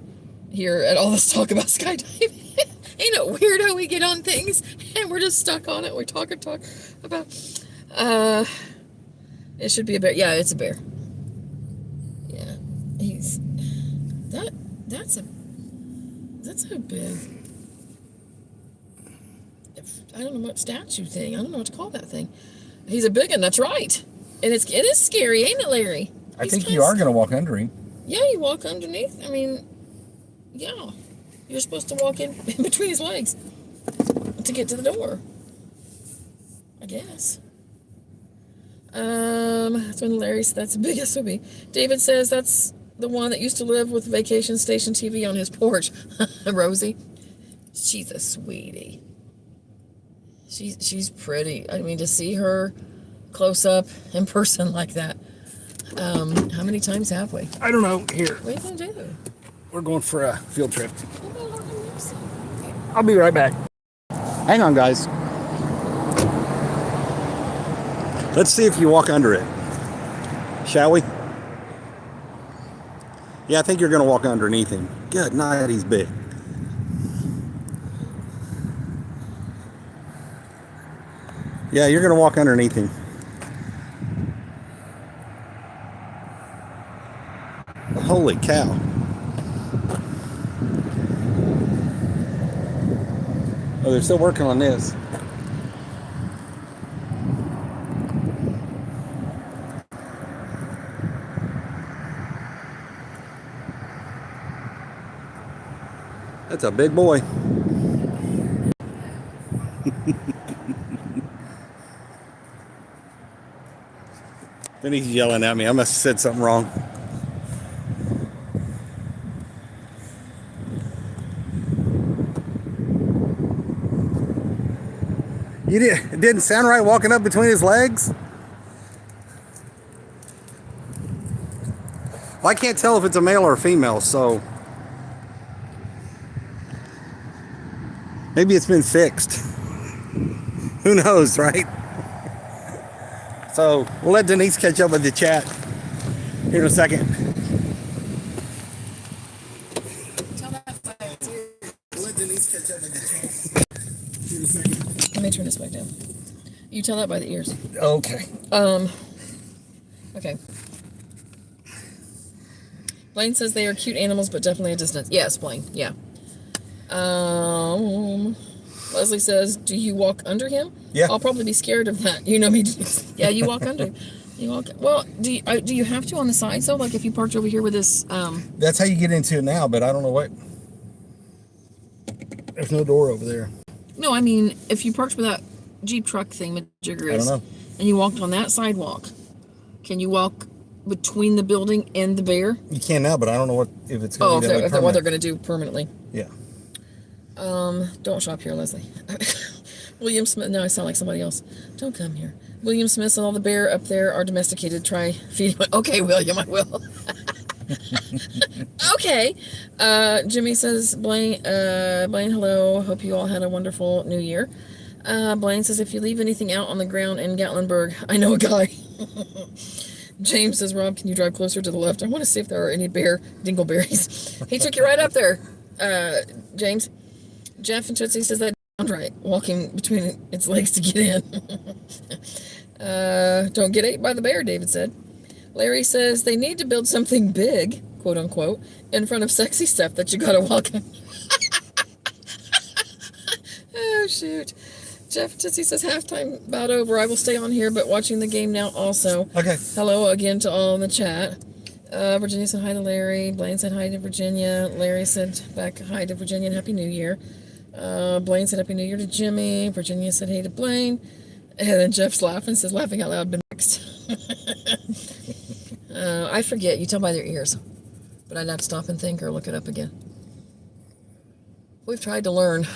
here at all this talk about skydiving. Ain't it weird how we get on things and we're just stuck on it? We talk about... It should be a bear. Yeah, it's a bear. Yeah. He's... That's a big... I don't know what statue thing. I don't know what to call that thing. He's a big one. That's right. And it is scary, ain't it, Larry? I think you are going to walk under him. Yeah, you walk underneath. I mean, yeah. You're supposed to walk in between his legs to get to the door. I guess. That's when Larry said that's a big SOB. David says that's the one that used to live with Vacation Station TV on his porch. Rosie. She's a sweetie. She's pretty. I mean, to see her close up in person like that. How many times have we? I don't know. Here. What are you going to do? We're going for a field trip. Okay. I'll be right back. Hang on, guys. Let's see if you walk under it. Shall we? Yeah, I think you're going to walk underneath him. Good night, he's big. Yeah, you're going to walk underneath him. Holy cow. Oh, they're still working on this. That's a big boy. Then he's yelling at me. I must have said something wrong. It didn't sound right walking up between his legs? Well, I can't tell if it's a male or a female, so maybe it's been fixed. Who knows, right? So we'll let Denise catch up with the chat here in a second. We'll let Denise catch up with the chat here in a second. Let me turn this back down. You tell that by the ears. Okay. Okay. Blaine says they are cute animals, but definitely a distance. Yes, Blaine. Yeah. Leslie says, "Do you walk under him?" Yeah. I'll probably be scared of that. You know me. Yeah, you walk under. You walk. Well, do you have to on the side? So, like, if you parked over here with this, That's how you get into it now, but I don't know what. There's no door over there. no, I mean, if you parked with that Jeep truck thing, majigger I is, don't know. and you walked on that sidewalk, can you walk between the building and the bear? You can now, but I don't know what if it's going Oh, to if be that way they're what they're permanent. going to do permanently. Yeah. Don't shop here, Leslie. William Smith. No, I sound like somebody else. Don't come here. William Smith and all the bear up there are domesticated. Try feeding. Okay, William, I will. Okay. Jimmy says, Blaine, hello. Hope you all had a wonderful New Year. Blaine says, if you leave anything out on the ground in Gatlinburg, I know a guy. James says, Rob, can you drive closer to the left? I want to see if there are any bear dingleberries. He took you right up there, James. Jeff and Tootsie says that sounds right. Walking between its legs to get in. Don't get ate by the bear, David said. Larry says they need to build something big, quote unquote, in front of sexy stuff that you gotta walk in. Oh, shoot. Jeff and Tootsie says halftime about over. I will stay on here, but watching the game now also. Okay. Hello again to all in the chat. Virginia said hi to Larry. Blaine said hi to Virginia. Larry said back hi to Virginia and Happy New Year. Blaine said Happy New Year to Jimmy. Virginia said hey to Blaine. And then Jeff's laughing, says laughing out loud, been next. I forget. You tell by their ears. But I'd have to stop and think or look it up again. We've tried to learn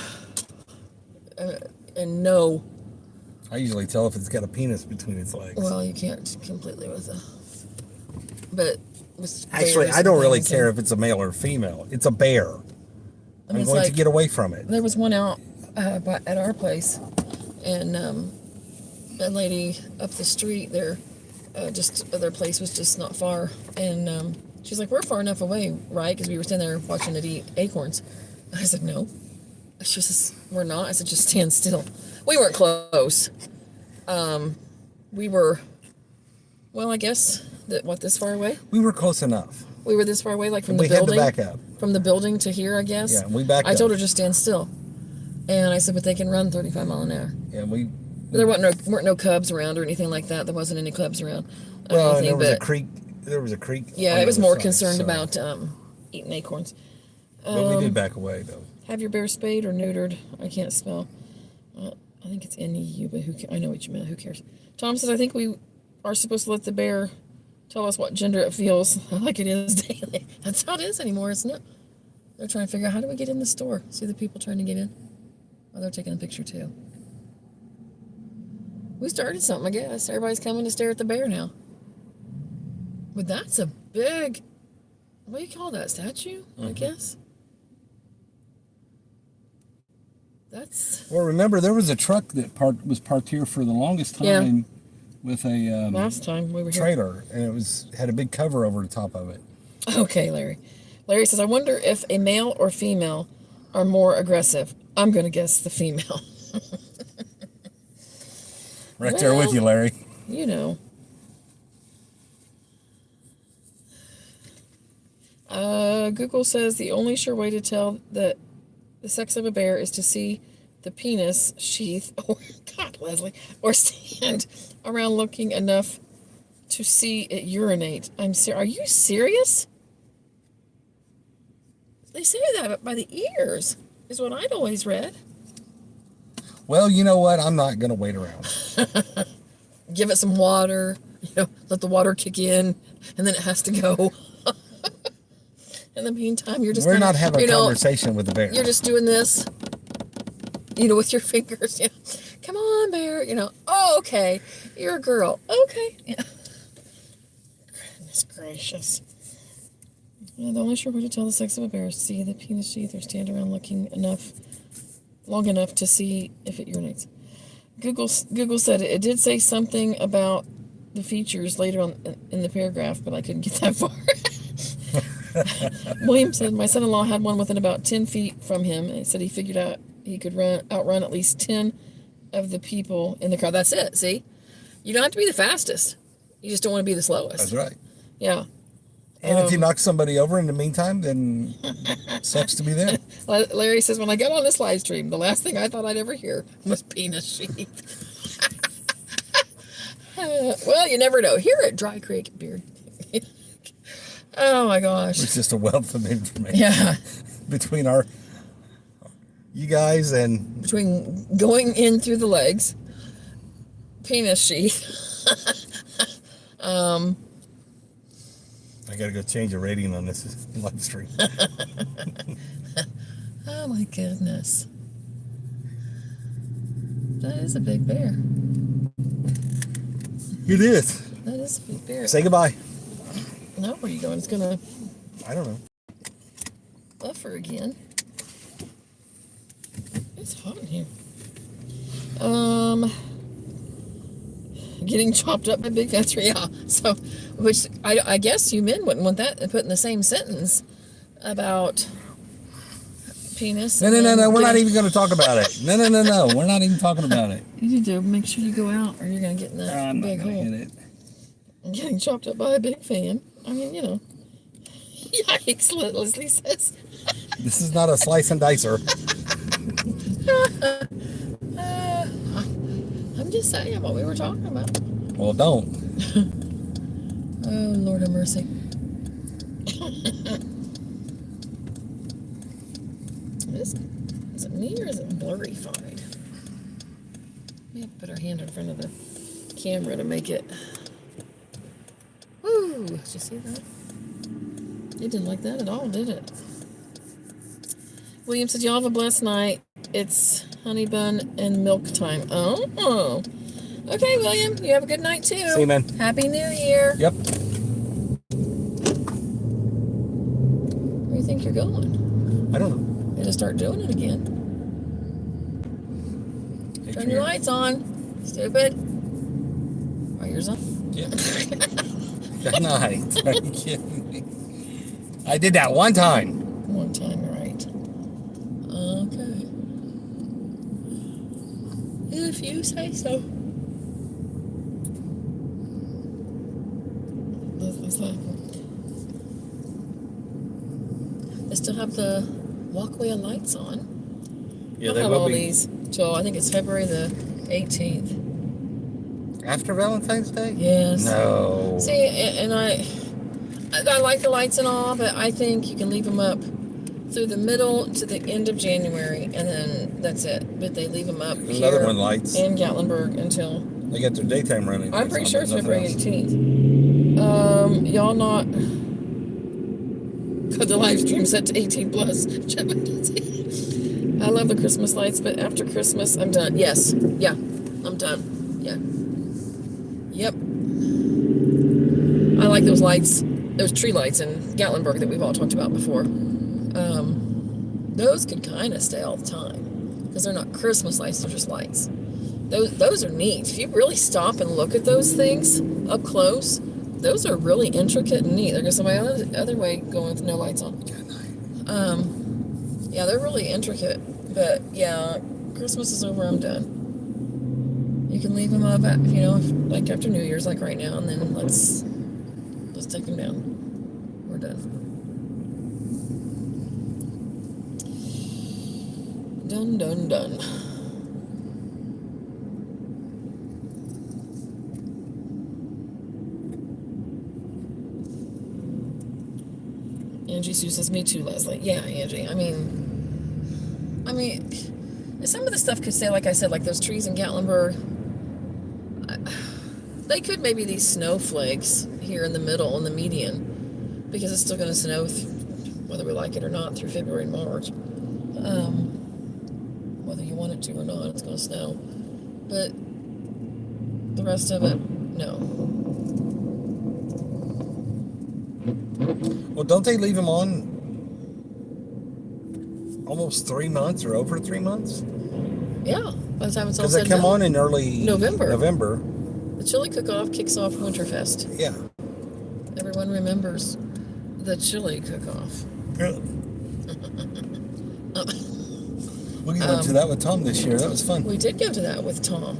and know. I usually tell if it's got a penis between its legs. Well, you can't completely with a. But with Actually, bears I don't and really things care and- if it's a male or female. It's a bear. I mean, I'm it's going to like- get away from it. There was one out at our place, and a lady up the street there, just their place was just not far, and she's like, "We're far enough away, right?" Because we were standing there watching it eat acorns. I said, "No." She says, "We're not." I said, "Just stand still." We weren't close. We were, well, I guess this far away. We were close enough. We were this far away, like from We the had to building. back up. From the building to here, I guess. Yeah, we backed I told up. her just stand still, and I said, "But they can run 35 mile an hour." Yeah, we. There weren't no cubs around or anything like that. There wasn't any cubs around. Or Well, and anything, there was a but creek. There was a creek. yeah, on it the was other more side, concerned so- about eating acorns. But we did back away though. Have your bear spayed or neutered? I can't spell. I think it's N-E-U, but I know what you meant. Who cares? Tom says, I think we are supposed to let the bear tell us what gender it feels like it is daily. That's how it is anymore, isn't it? They're trying to figure out, how do we get in the store? See the people trying to get in? Oh, they're taking a picture too. We started something, I guess. Everybody's coming to stare at the bear now. But that's a big, what do you call that, statue, I guess? That's Well, remember there was a truck that was parked here for the longest Yeah. time with a last time we were here. trailer, and it had a big cover over the top of it. Okay, Larry. Larry says, I wonder if a male or female are more aggressive. I'm going to guess the female. Right there with Well- you, Larry. You know. Google says the only sure way to tell that the sex of a bear is to see the penis sheath, or God, Leslie, or stand around looking enough to see it urinate. Are you serious? They say that by the ears, is what I'd always read. Well, you know what? I'm not going to wait around. Give it some water, let the water kick in, and then it has to go. In the meantime, you're just We're kinda, not having a conversation with the bear. You're just doing this, with your fingers. Come on, bear. Oh, okay. You're a girl. Okay. Yeah. Goodness gracious. The only sure way to tell the sex of a bear is to see the penis sheath or stand around looking long enough to see if it urinates. Google said it did say something about the features later on in the paragraph, but I couldn't get that far. William said my son-in-law had one within about 10 feet from him, and he said he figured out he could outrun at least 10 of the people in the car. That's it. See, you don't have to be the fastest. You just don't want to be the slowest. That's right. Yeah. And if you knock somebody over in the meantime, then sucks to be them. Larry says, when I got on this live stream, the last thing I thought I'd ever hear was penis sheath. Well, you never know. Here at Dry Creek Beard. Oh my gosh. It's just a wealth of information. Yeah. Between you guys and... Between going in through the legs, penis sheath. I gotta go change a rating on this live stream. Oh my goodness. That is a big bear. It is. That is a big bear. Say goodbye. No, where are you going? It's gonna I don't know. buffer again. It's hot in here. Getting chopped up by big fat tree. Yeah. So, which I guess you men wouldn't want that put in the same sentence about penis. No. We're not even going to talk about it. No. We're not even talking about it. You need to make sure you go out, or you're gonna get in that I'm big not gonna hole. hit it. I'm getting chopped up by a big fan. I mean, you know. Yikes! Leslie says. This is not a slice and dicer. I'm just saying what we were talking about. Well, don't. Oh, Lord have mercy. Is it me or is it blurry-fied? We have to put our hand in front of the camera to make it. Woo! Did you see that? It didn't like that at all, did it? William said, y'all have a blessed night. It's honey bun and milk time. Oh. Okay, William. You have a good night, too. See you, man. Happy New Year. Yep. Where do you think you're going? I don't know. You gotta start doing it again. Hey, Turn your lights on. Stupid. Are yours on? Yeah. Good night. Are you kidding me? I did that one time. One time, right. Okay. If you say so. Leslie's laughing. They still have the walkway of lights on. Yeah, They'll they have will all be. these till I think it's February the 18th. After Valentine's Day? Yes. No. See, and I like the lights and all, but I think you can leave them up through the middle to the end of January, and then that's it. But they leave them up Another here one lights. in Gatlinburg until They got their daytime running. I'm pretty sure it's Nothing February else. 18th. Y'all not put the live stream set to 18 plus. I love the Christmas lights, but after Christmas, I'm done. Yes, yeah, I'm done. Yeah, yep. I like those lights, those tree lights in Gatlinburg that we've all talked about before. Those could kind of stay all the time because they're not Christmas lights; they're just lights. Those are neat. If you really stop and look at those things up close, those are really intricate and neat. There goes somebody other way going with no lights on. Yeah, they're really intricate. But yeah, Christmas is over. I'm done. You can leave them up, like after New Year's, like right now, and then let's take them down. We're done. Done. Angie Sue says, me too, Leslie. Yeah, Angie. I mean, some of the stuff could say, like I said, like those trees in Gatlinburg, they could maybe these snowflakes here in the middle, in the median, because it's still going to snow, whether we like it or not, through February and March. Whether you want it to or not, it's going to snow. But the rest of it, no. Well, don't they leave them on almost 3 months or over 3 months? Yeah, by the time it's all Because said they come and done. on in early November. The chili cook-off kicks off Winterfest. Yeah. Everyone remembers the chili cook-off. We went to that with Tom this year. That was fun. We did go to that with Tom,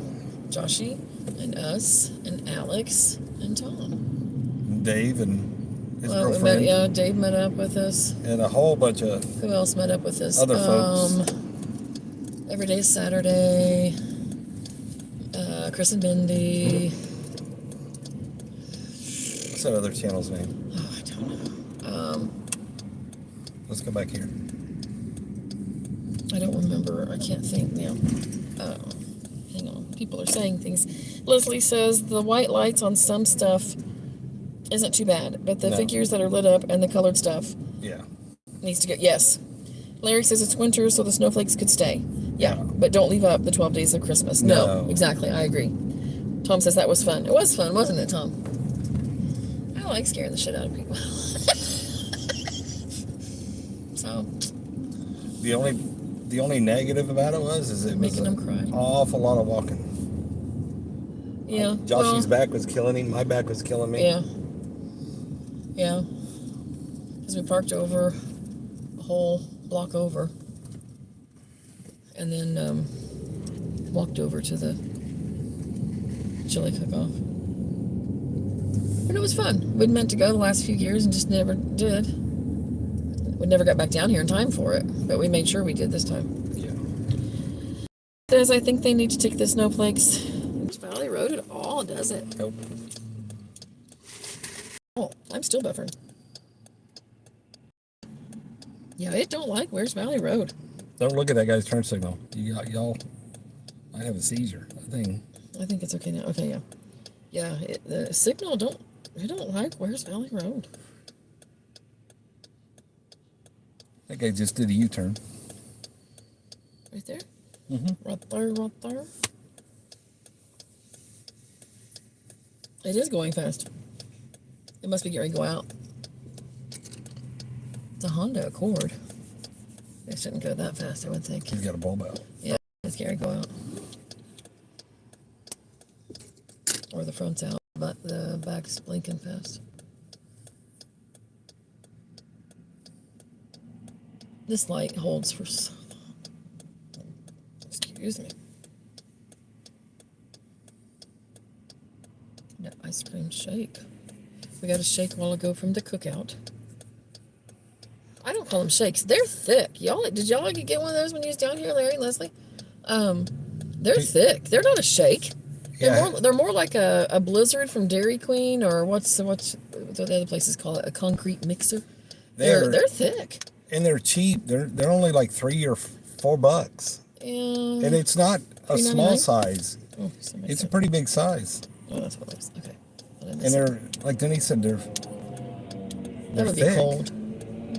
Joshy, and us, and Alex, and Tom. Dave and his Well, girlfriend, yeah, Dave met up with us. and a whole bunch of Who else met up with us? other folks. Every Day's Saturday. Chris and Mindy. What's that other channel's name? Oh, I don't know. Let's go back here. I don't remember. I can't think now. Hang on. People are saying things. Leslie says the white lights on some stuff isn't too bad, but the No. figures that are lit up and the colored stuff Yeah. needs to go. Yes. Larry says it's winter, so the snowflakes could stay. Yeah, Yeah. but don't leave up the 12 days of Christmas. No, No. exactly. I agree. Tom says that was fun. It was fun, wasn't it, Tom? I like scaring the shit out of people. So, The only negative about it was it Making was them cry. an awful lot of walking. yeah. Joshy's well, back was killing him. My back was killing me. Yeah. Yeah. Because we parked over a whole block over. And then walked over to the chili cook-off. But it was fun. We'd meant to go the last few years and just never did. We never got back down here in time for it. But we made sure we did this time. Yeah. Says, I think they need to take the snowflakes. Valley Road at all, does it? Nope. Oh, I'm still buffering. Yeah, it don't like Where's Valley Road. Don't look at that guy's turn signal. Y'all might have a seizure. I think. I think it's okay now. Okay, yeah. Yeah, the signal don't like Where's Valley Road. That guy just did a U-turn. Right there? Mm-hmm. Right there. It is going fast. It must be getting ready to go out. It's a Honda Accord. It shouldn't go that fast, I would think. He's got a bulb out. Yeah, it's getting ready to go out. Or the front's out, but the back's blinking fast. This light holds for so long. Excuse me. No ice cream shake. We got a shake a while ago from the cookout. I don't call them shakes. They're thick. Did y'all get one of those when you was down here, Larry and Leslie? They're thick. They're not a shake. Yeah. They're more like a Blizzard from Dairy Queen, or what's the other places call it? A concrete mixer. They're thick. And they're cheap. They're only like $3 or $4. Yeah. And it's not a small $3.99? size. Oh, somebody It's a said- pretty big size. Oh, that's what it was. Okay. What did I And miss? they're, like Denise said, they're That would be thick. cold.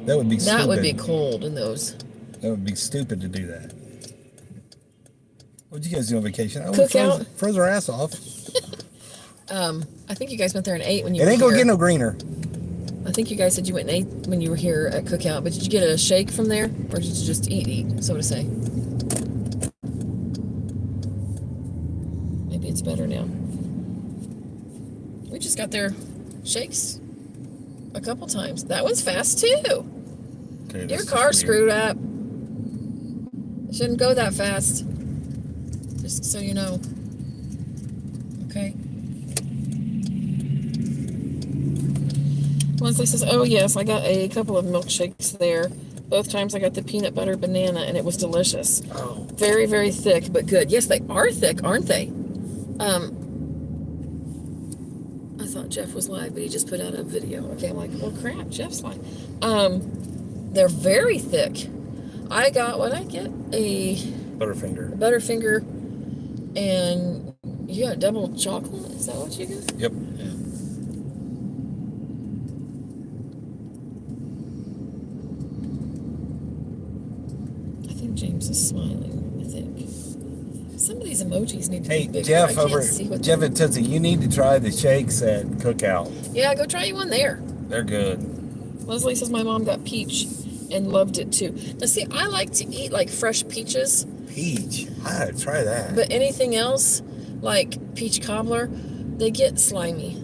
That would be stupid. That would be cold in those. That would be stupid to do that. What'd you guys do on vacation? Oh, Cookout. froze our ass off. I think you guys went there and ate when you It were ain't here. gonna get no greener. I think you guys said you went and ate when you were here at Cookout, but did you get a shake from there, or did you just eat, so to say? Maybe it's better now. We just got their shakes a couple times. That one's fast too. Okay, Your this is car's weird. screwed up. It shouldn't go that fast. Just so you know. Okay. Leslie says, oh yes, I got a couple of milkshakes there. Both times I got the peanut butter banana and it was delicious. Oh, Very, very thick, but good. Yes, they are thick, aren't they? I thought Jeff was live, but he just put out a video. Okay, I'm like, well, crap, Jeff's live. They're very thick. I got, what I get? A Butterfinger. Butterfinger, and you got double chocolate? Is that what you got? Yep. Yeah. I think James is smiling, I think. Some of these emojis need to Hey, be bigger. I Jeff can't over see what Jeff they're- and Tootsie, you need to try the shakes at Cookout. Yeah, go try you one there. They're good. Leslie says my mom got peach and loved it too. Now see, I like to eat like fresh peaches, Peach. I gotta try that. but anything else, like peach cobbler, they get slimy.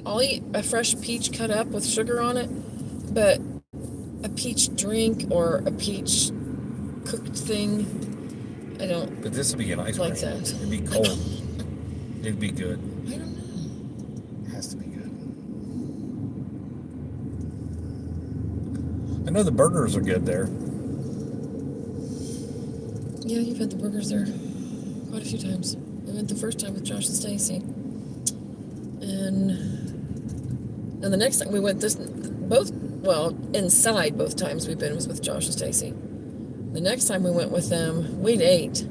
I'll eat a fresh peach cut up with sugar on it, but a peach drink or a peach cooked thing, I don't. But this would be an ice Like cream. that. It'd be cold. It'd be good. I don't know. It has to be good. know the burgers are good there. Yeah, you've had the burgers there quite a few times. We went the first time with Josh and Stacy. And the next time we went inside both times we've been was with Josh and Stacy. The next time we went with them, we'd ate.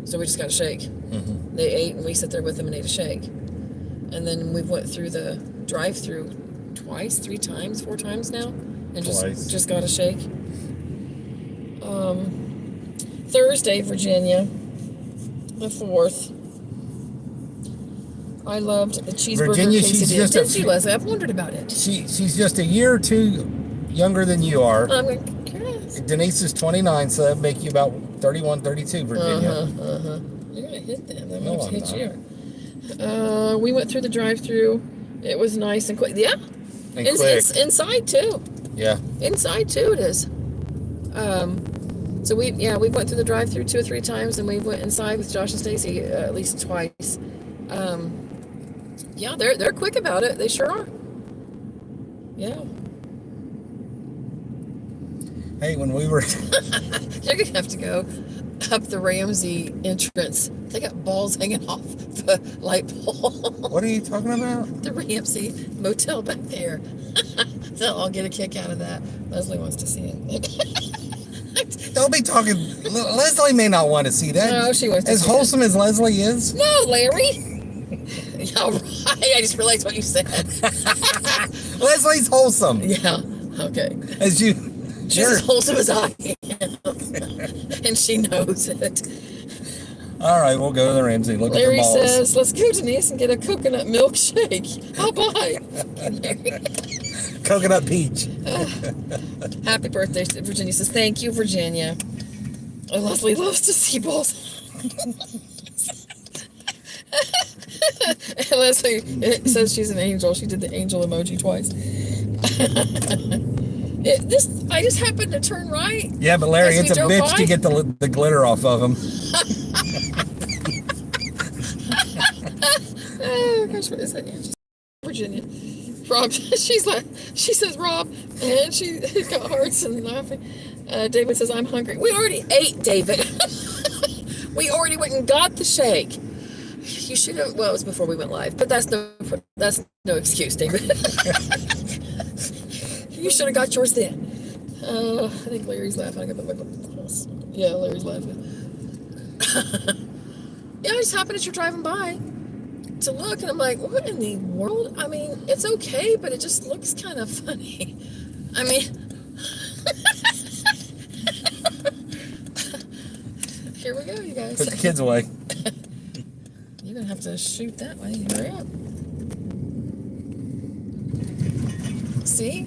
So we just got a shake. Mm-hmm. They ate and we sat there with them and ate a shake. And then we went through the drive-through twice, 3 times, 4 times now. And just got a shake. Thursday, Virginia, the 4th. I loved the cheeseburger Virginia, she's quesadilla. just Didn't you, Leslie? I've wondered about it. She's just a year or 2 younger than you are. I'm curious. Denise is 29, so that'd make you about 31, 32, Virginia. You're going to hit them. I'm No, going to I'm hit you. We went through the drive-through. It was nice and quick. Yeah. And It's quick. inside, too. Yeah. Inside, too, it is. So we went through the drive-through 2 or 3 times, and we went inside with Josh and Stacy at least twice. Yeah, they're quick about it. They sure are. Yeah. Hey, when we were... You're going to have to go up the Ramsey entrance. They got balls hanging off the light pole. What are you talking about? The Ramsey Motel back there. They'll all get a kick out of that. Leslie wants to see it. Don't be talking... Leslie may not want to see that. No, she wants to As see wholesome as Leslie is. No, Larry. Yeah, right. I just realized what you said. Leslie's wholesome. Yeah. Okay. As you... She's as wholesome as I am. And she knows it. All right, we'll go to the Ramsey. Look at the Larry balls. says, let's go, Denise, and get a coconut milkshake. I'll buy. Coconut peach. Happy birthday, Virginia says, thank you, Virginia. And Leslie loves to see balls. And Leslie says she's an angel. She did the angel emoji twice. I just happened to turn right. Yeah, but Larry, as we it's a drove bitch by. to get the glitter off of him. Oh gosh, what is that? Yeah, Virginia. Rob, she says Rob, and she got hearts and laughing. David says, I'm hungry. We already ate, David. We already went and got the shake. You should have, well, it was before we went live, but that's no excuse, David. You should have got yours then. I think Larry's laughing. I got my glasses. Yeah, Larry's laughing. Yeah, I just happened as you're driving by to look, and I'm like, what in the world? I mean, it's okay, but it just looks kind of funny. I mean, here we go, you guys. Put the kids away. You're going to have to shoot that way. Hurry up. See?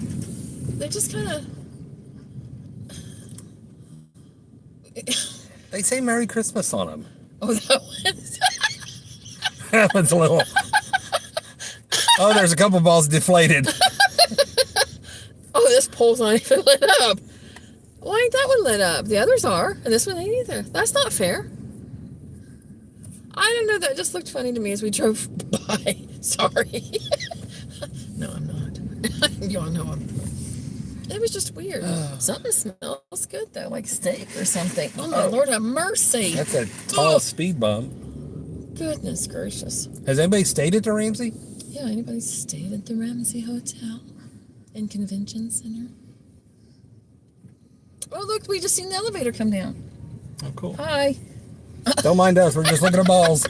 They just kind of... They say Merry Christmas on them. Oh, that one? That one's a little... Oh, there's a couple balls deflated. Oh, this pole's not even lit up. Why ain't that one lit up? The others are, and this one ain't either. That's not fair. I didn't know that. It just looked funny to me as we drove by. Sorry. No, I'm not. You all know I'm... It was just weird. Something smells good, though, like steak or something. Oh, my Lord have mercy. That's a tall speed bump. Goodness gracious. Has anybody stayed at the Ramsey? Yeah, anybody stayed at the Ramsey Hotel and Convention Center? Oh, look, we just seen the elevator come down. Oh, cool. Hi. Don't mind us. We're just looking at balls.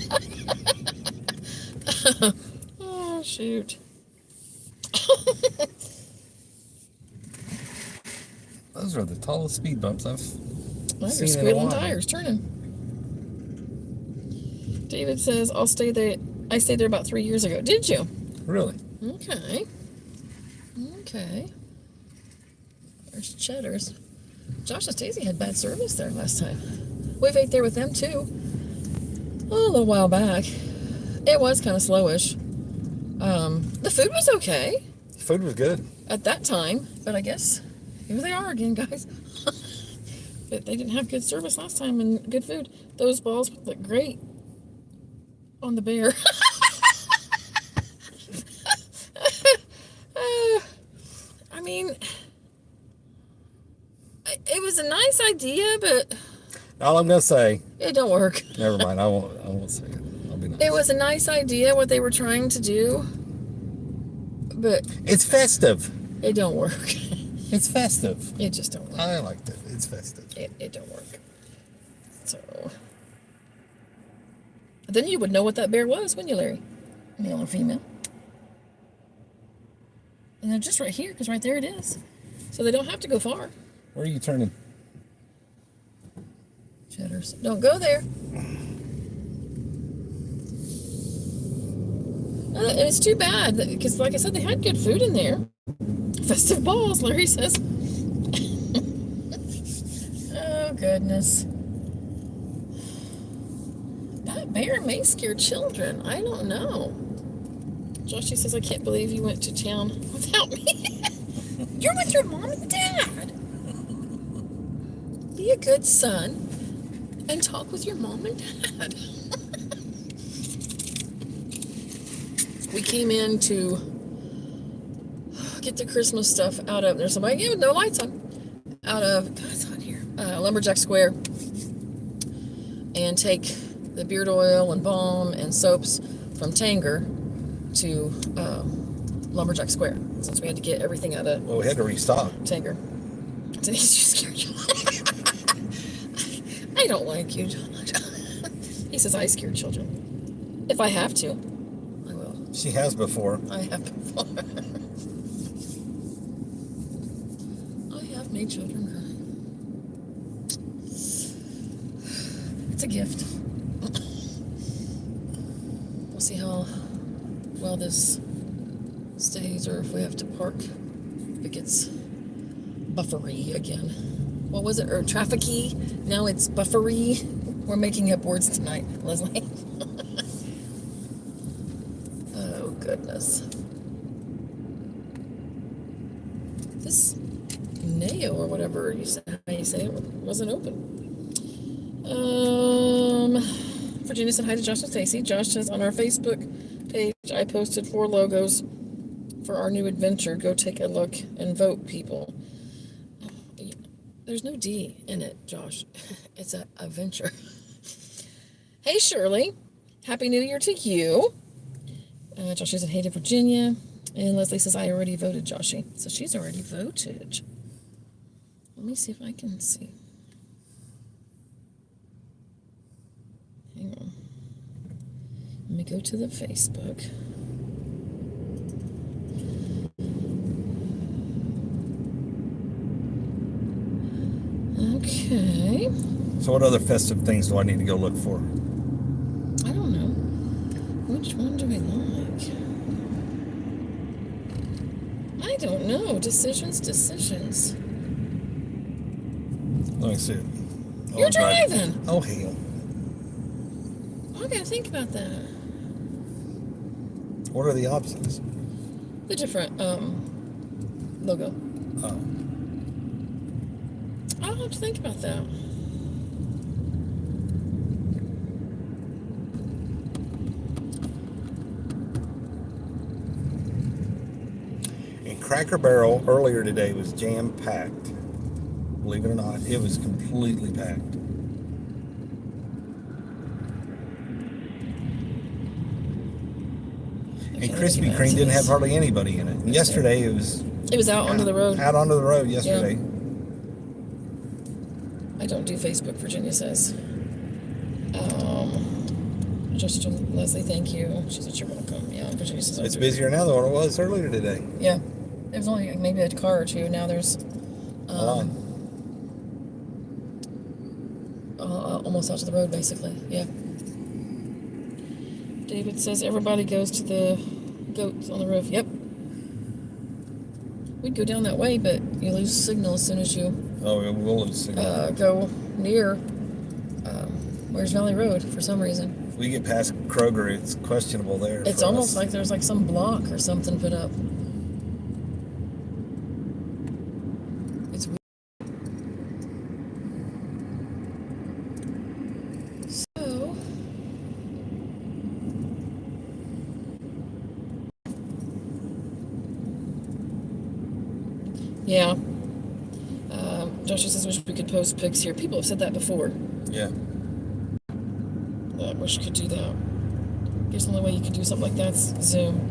Oh, shoot. Those are the tallest speed bumps I've Well, seen you're in a squealing while. tires, turning. David says, I'll stay there. I stayed there about 3 years ago. Did you? Really? Okay. Okay. There's Cheddar's. Josh and Stacey had bad service there last time. We've ate there with them too. Oh, a little while back. It was kind of slowish. The food was okay Food was good. at that time, but I guess here they are again, guys. But they didn't have good service last time and good food. Those balls look great on the bear. I mean, nice idea, but All I'm gonna say. it don't work. Never mind. I won't say it. I'll be nice. It was a nice idea what they were trying to do, but It's festive. it don't work. It's festive. It just don't work. I liked it. It's festive. It don't work. So then you would know what that bear was, wouldn't you, Larry? Male or female? And they're just right here, because right there it is. So they don't have to go far. Where are you turning? Cheddars. Don't go there. And it's too bad, because like I said, they had good food in there. Festive balls, Larry says. Oh, goodness. That bear may scare children. I don't know. Joshy says, I can't believe you went to town without me. You're with your mom and dad. Be a good son and talk with your mom and dad. We came in to get the Christmas stuff out of, there's somebody with no lights on, out of, God, it's hot here, Lumberjack Square, and take the beard oil and balm and soaps from Tanger to Lumberjack Square, since we had to get everything out of Well, we had to restock. Tanger. Did he just scare you? I don't like you, John. He says I scare children. If I have to, I will. She has before. I have before. I have made children cry. It's a gift. We'll see how well this stays, or if we have to park, if it gets buffery again. What was it? Or trafficy? Now it's buffery. We're making up words tonight, Leslie. Oh, goodness. This Neo or whatever you say, how you say it, wasn't open. Virginia said hi to Josh and Stacy. Josh says on our Facebook page, I posted 4 logos for our new adventure. Go take a look and vote, people. There's no D in it, Josh. It's a adventure. Hey, Shirley. Happy New Year to you. Josh said hey to Virginia. And Leslie says, I already voted, Joshy. So she's already voted. Let me see if I can see. Hang on. Let me go to the Facebook. Okay. So what other festive things do I need to go look for? I don't know. Which one do we like? I don't know. Decisions. Let me see it. Oh, You're I'm driving. driving. Oh, hell. I gotta think about that. What are the options? The different logo. Oh. I'll have to think about that. And Cracker Barrel earlier today was jam-packed. Believe it or not, it was completely packed. And Krispy Kreme didn't have hardly anybody in it. And yesterday it was out onto the road. Out onto the road yesterday. I don't do Facebook, Virginia says. Just Leslie, thank you. She said you're welcome. Yeah, Virginia says It's busier now than what it was earlier today. Yeah. There was only maybe a car or two. Now there's almost out to the road, basically. Yeah. David says everybody goes to the goats on the roof. Yep. We'd go down that way, but you lose signal as soon as you We'll lose signal. go near Where's Valley Road for some reason. If we get past Kroger, it's questionable there. It's almost like there's like some block or something put up. It's weird. So yeah. Joshua says, wish we could post pics here. People have said that before. Yeah. I wish we could do that. I guess the only way you could do something like that's Zoom.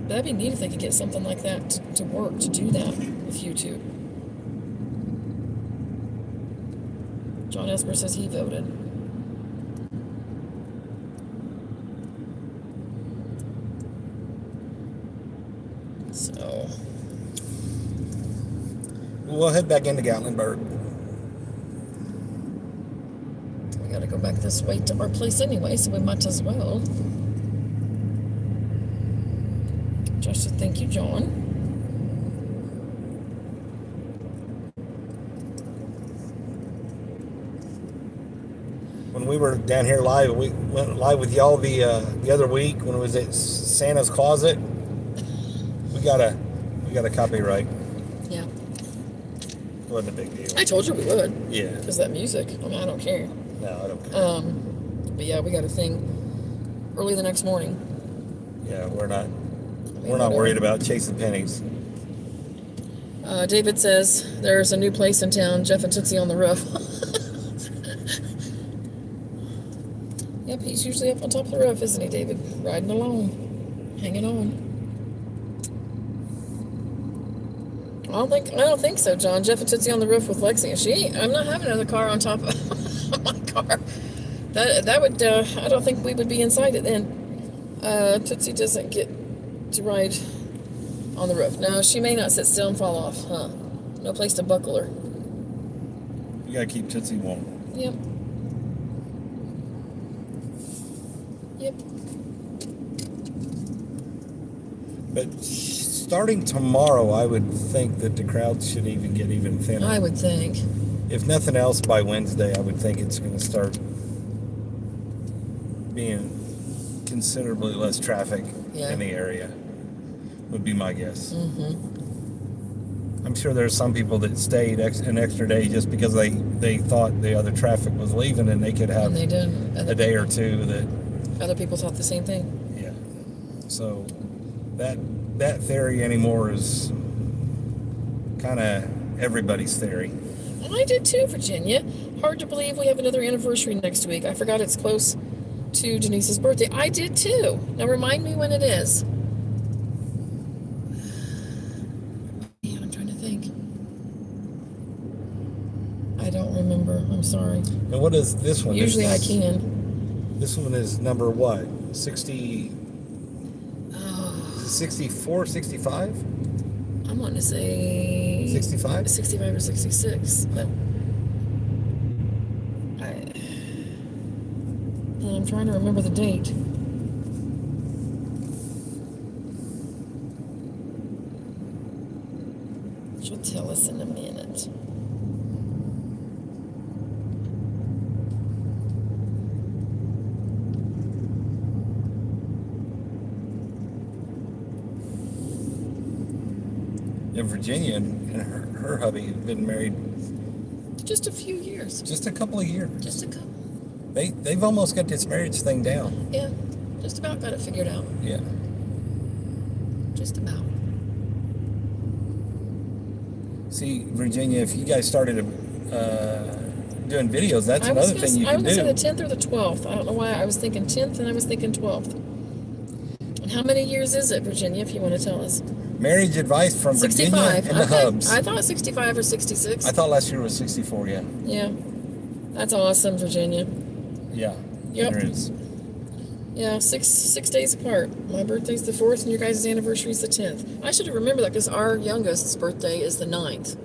But that'd be neat if they could get something like that to work, to do that with YouTube. John Esper says he voted. So We'll head back into Gatlinburg. we gotta go back this way to our place anyway, so we might as well. Josh said, thank you, John. When we were down here live, we went live with y'all the other week when it was at Santa's Closet. We got a copyright. Yeah. Wasn't a big deal. I told you we would. Yeah. Because that music, I mean, I don't care. No, I don't care. But yeah, we got a thing early the next morning. Yeah, we're not worried about chasing pennies. David says there's a new place in town, Jeff and Tootsie on the roof. Yep, he's usually up on top of the roof, isn't he, David? Riding along, hanging on. I don't think so, John. Jeff and Tootsie on the roof with Lexi. I'm not having another car on top of my car. That would, I don't think we would be inside it then. Tootsie doesn't get to ride on the roof. No, she may not sit still and fall off, huh? No place to buckle her. You gotta keep Tootsie warm. Yep. Yep. But starting tomorrow, I would think that the crowd should even get even thinner. I would think. If nothing else, by Wednesday, I would think it's going to start being considerably less traffic in the area. Would be my guess. Mm-hmm. I'm sure there's some people that stayed an extra day just because they thought the other traffic was leaving and they could have And they didn't. a day or two that. Other people thought the same thing. Yeah. So that theory anymore is kind of everybody's theory. I did too, Virginia. Hard to believe we have another anniversary next week. I forgot it's close to Denise's birthday. I did too. Now remind me when it is. Man, I'm trying to think. I don't remember. I'm sorry. And what is this one? Usually I can. This one is number what? 60... 64, 65? I'm wanting to say 65? 65 or 66, but I'm trying to remember the date. She'll tell us in a minute. In Virginia and her hubby have been married Just a few years. just a couple of years. Just a couple. They've almost got this marriage thing down. Yeah, just about got it figured out. Yeah. Just about. See, Virginia, if you guys started doing videos, that's another thing you I can was do. going to say the 10th or the 12th. I don't know why I was thinking 10th and I was thinking 12th. And how many years is it, Virginia, if you want to tell us? Marriage advice from 65. Virginia and the Okay. Hubs. I thought 65 or 66. I thought last year was 64, yeah. Yeah. That's awesome, Virginia. Yeah. Yep. There is. Yeah, six days apart. My birthday's the 4th and your guys' anniversary's the 10th. I should have remembered that because our youngest's birthday is the 9th.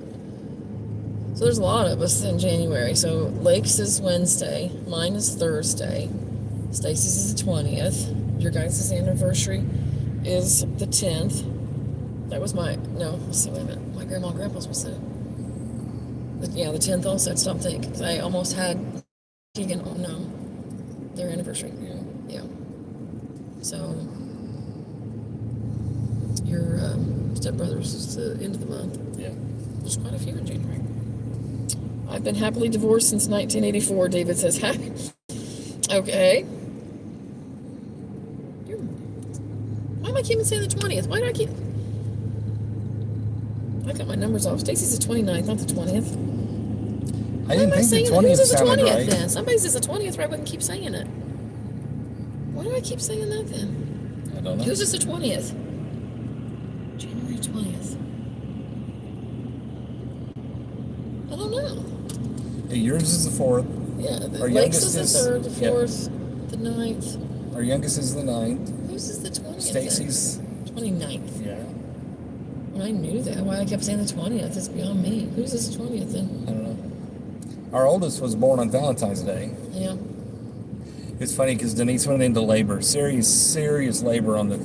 So there's a lot of us in January. So Lake's is Wednesday. Mine is Thursday. Stacy's is the 20th. Your guys' anniversary is the 10th. That was wait a minute. My grandma and grandpa's was the 10th also. Stop thinking. Because I almost had Keegan on their anniversary. Yeah. So your stepbrother's is the end of the month. Yeah. There's quite a few in January. I've been happily divorced since 1984, David says. Okay. Why am I keeping saying the 20th? Why do I keep... I got my numbers off. Stacy's the 29th, not the 20th. I didn't think the 20th Who's the sounded 20th right. then? Somebody says the 20th, right? I wouldn't keep saying it. Why do I keep saying that then? I don't know. Who's this the 20th? January 20th. I don't know. Hey, yours is the 4th. Yeah, the Our Lakes youngest is the 3rd, the yeah. 4th, the 9th. Our youngest is the 9th. Who's is the 20th? Stacy's. 29th. Yeah. Well, I knew that. Why I kept saying the 20th? It's beyond me. Who's this 20th then? I don't know. Our oldest was born on Valentine's Day. Yeah. It's funny because Denise went into labor, serious labor on the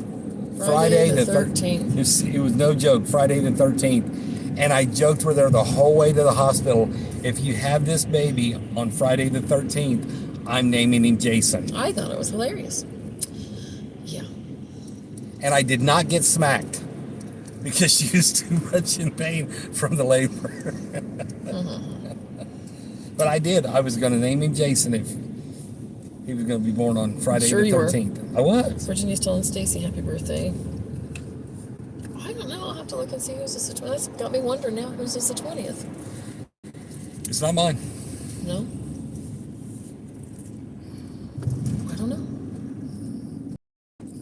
Friday the 13th. It was no joke, Friday the 13th. And I joked with her the whole way to the hospital, if you have this baby on Friday the 13th, I'm naming him Jason. I thought it was hilarious. Yeah. And I did not get smacked because she was too much in pain from the labor. But I did. I was going to name him Jason if he was going to be born on Friday Sure the you were. 13th. I was. Virginia's telling Stacy happy birthday. I don't know. I'll have to look and see who's this the 20th. That's got me wondering now. Who's this the 20th? It's not mine. No? I don't know.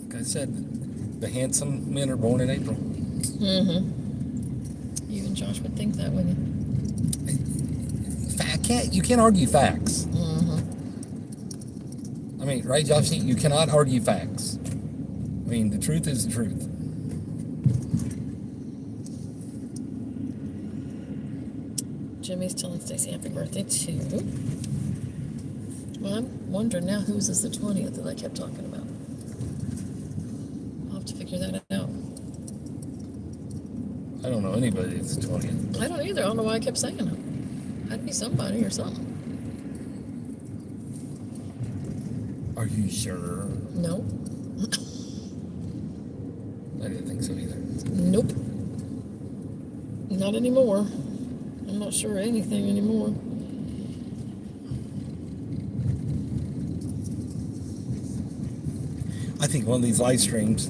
Like I said, the handsome men are born in April. Mm-hmm. You and Josh would think that, wouldn't you? You can't argue facts. Mm-hmm. I mean, right, Josh? You cannot argue facts. I mean, the truth is the truth. Jimmy's telling Stacy happy birthday too. Well, I'm wondering now who's this the 20th that I kept talking about. I'll have to figure that out. I don't know anybody that's 20th. I don't either. I don't know why I kept saying it. Had to be somebody or something. Are you sure? No. I didn't think so either. Nope. Not anymore. I'm not sure of anything anymore. I think one of these live streams,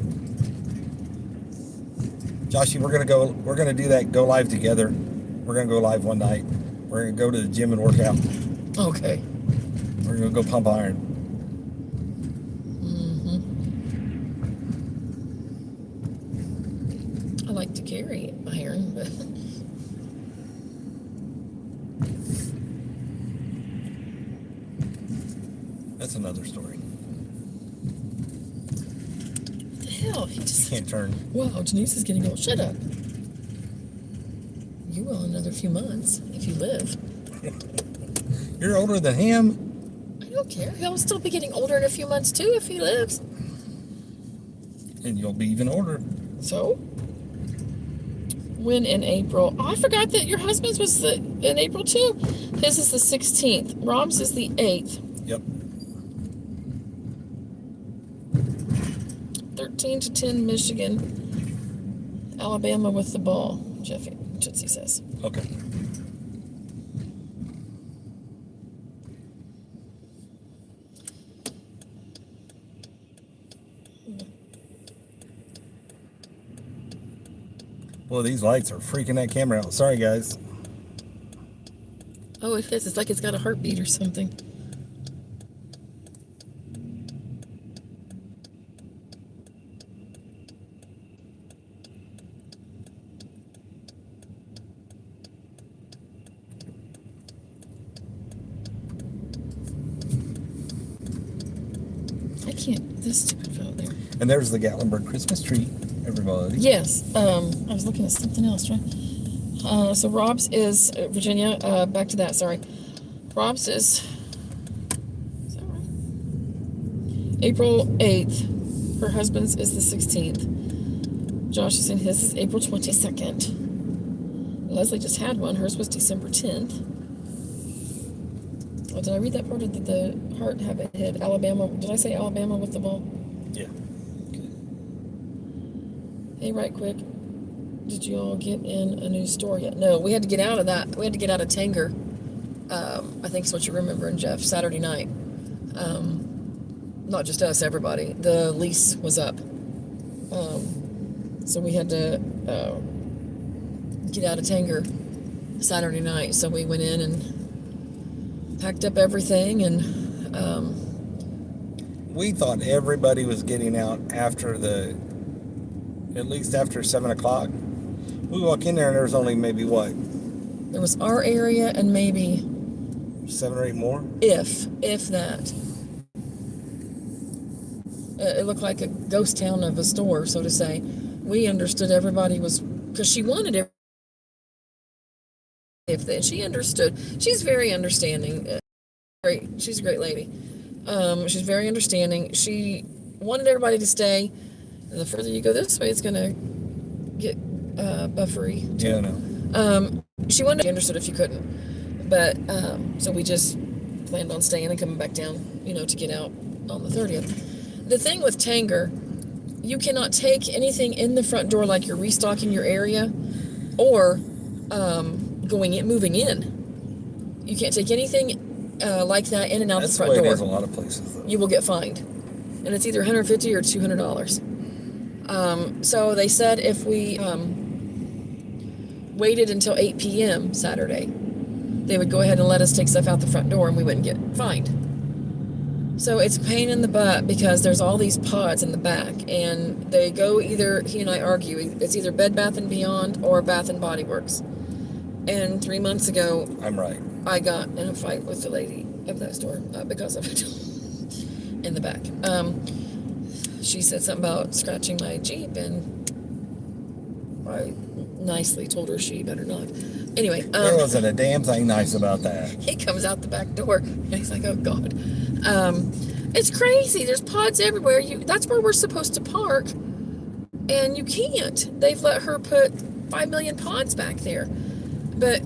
Joshy, we're gonna do that. Go live together. We're gonna go live one night. We're gonna go to the gym and work out. Okay. We're gonna go pump iron. I like to carry iron, but That's another story. the hell, he just Can't turn. wow, Denise is getting old. Shut up. You will in another few months if you live. You're older than him. I don't care. He'll still be getting older in a few months too if he lives. And you'll be even older. So, when in April? Oh, I forgot that your husband's was in April too. His is the 16th. Rob's is the 8th. Yep. 13 to 10 Michigan. Alabama with the ball, Jitsi says. Okay. Boy, these lights are freaking that camera out. Sorry, guys. Oh, it is. It's like it's got a heartbeat or something. I can't. This stupid vote there. And there's the Gatlinburg Christmas tree, everybody. Yes. I was looking at something else, right? So Rob's is Virginia. Back to that. Sorry. Rob's is that right? April 8th. Her husband's is the 16th. Josh is in his is April 22nd. Leslie just had one. Hers was December 10th. Oh, did I read that part? Or did the heart have it hit Alabama? Did I say Alabama with the ball? Yeah. Hey, right quick. Did you all get in a new store yet? No, we had to get out of that. We had to get out of Tanger. I think it's what you remember in Jeff, Saturday night. Not just us, everybody. The lease was up. So we had to get out of Tanger Saturday night. So we went in and packed up everything, and We thought everybody was getting out after at least after 7 o'clock. We walk in there and there's only maybe what? there was our area and maybe 7 or 8 more? if that. It looked like a ghost town of a store, so to say. We understood everybody was, because she wanted it. If that, she understood. She's very understanding. Great, she's a great lady. She's very understanding. She wanted everybody to stay. And the further you go this way, it's gonna get buffery. Yeah, no. She wanted. She understood if you couldn't, but so we just planned on staying and coming back down, to get out on the 30th. The thing with Tanger, you cannot take anything in the front door like you're restocking your area, or moving in. You can't take anything like that in and out the front door. That's the way it is a lot of places, though. You will get fined, and it's either $150 or $200. So they said if we waited until 8 p.m. Saturday, they would go ahead and let us take stuff out the front door, and we wouldn't get fined. So it's a pain in the butt because there's all these pods in the back, and they go either, he and I argue, it's either Bed Bath & Beyond or Bath & Body Works. And 3 months ago, I'm right. I got in a fight with the lady of that store because of it in the back. She said something about scratching my Jeep, and I nicely told her she better not. Anyway. There wasn't a damn thing nice about that. He comes out the back door, and he's like, oh, God. It's crazy. There's pods everywhere. That's where we're supposed to park, and you can't. They've let her put 5 million pods back there. But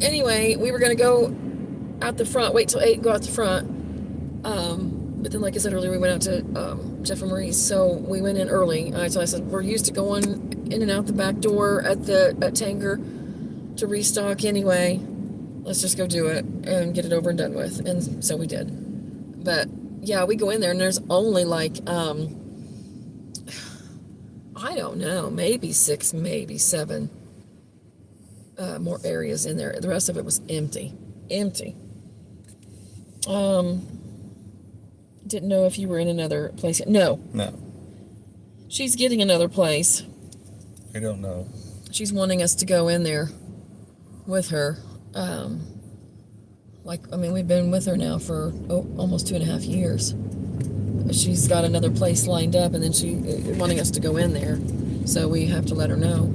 anyway, we were going to go out the front, wait till 8 and go out the front. But then, like I said earlier, we went out to Jeff and Marie's, so we went in early. So I said, we're used to going in and out the back door at Tanger to restock anyway. Let's just go do it and get it over and done with. And so we did. But yeah, we go in there and there's only like, I don't know, maybe 6, maybe 7 more areas in there. The rest of it was empty. Didn't know if you were in another place. No. She's getting another place. I don't know. She's wanting us to go in there with her. We've been with her now for almost 2.5 years. She's got another place lined up, and then she wanting us to go in there, so we have to let her know.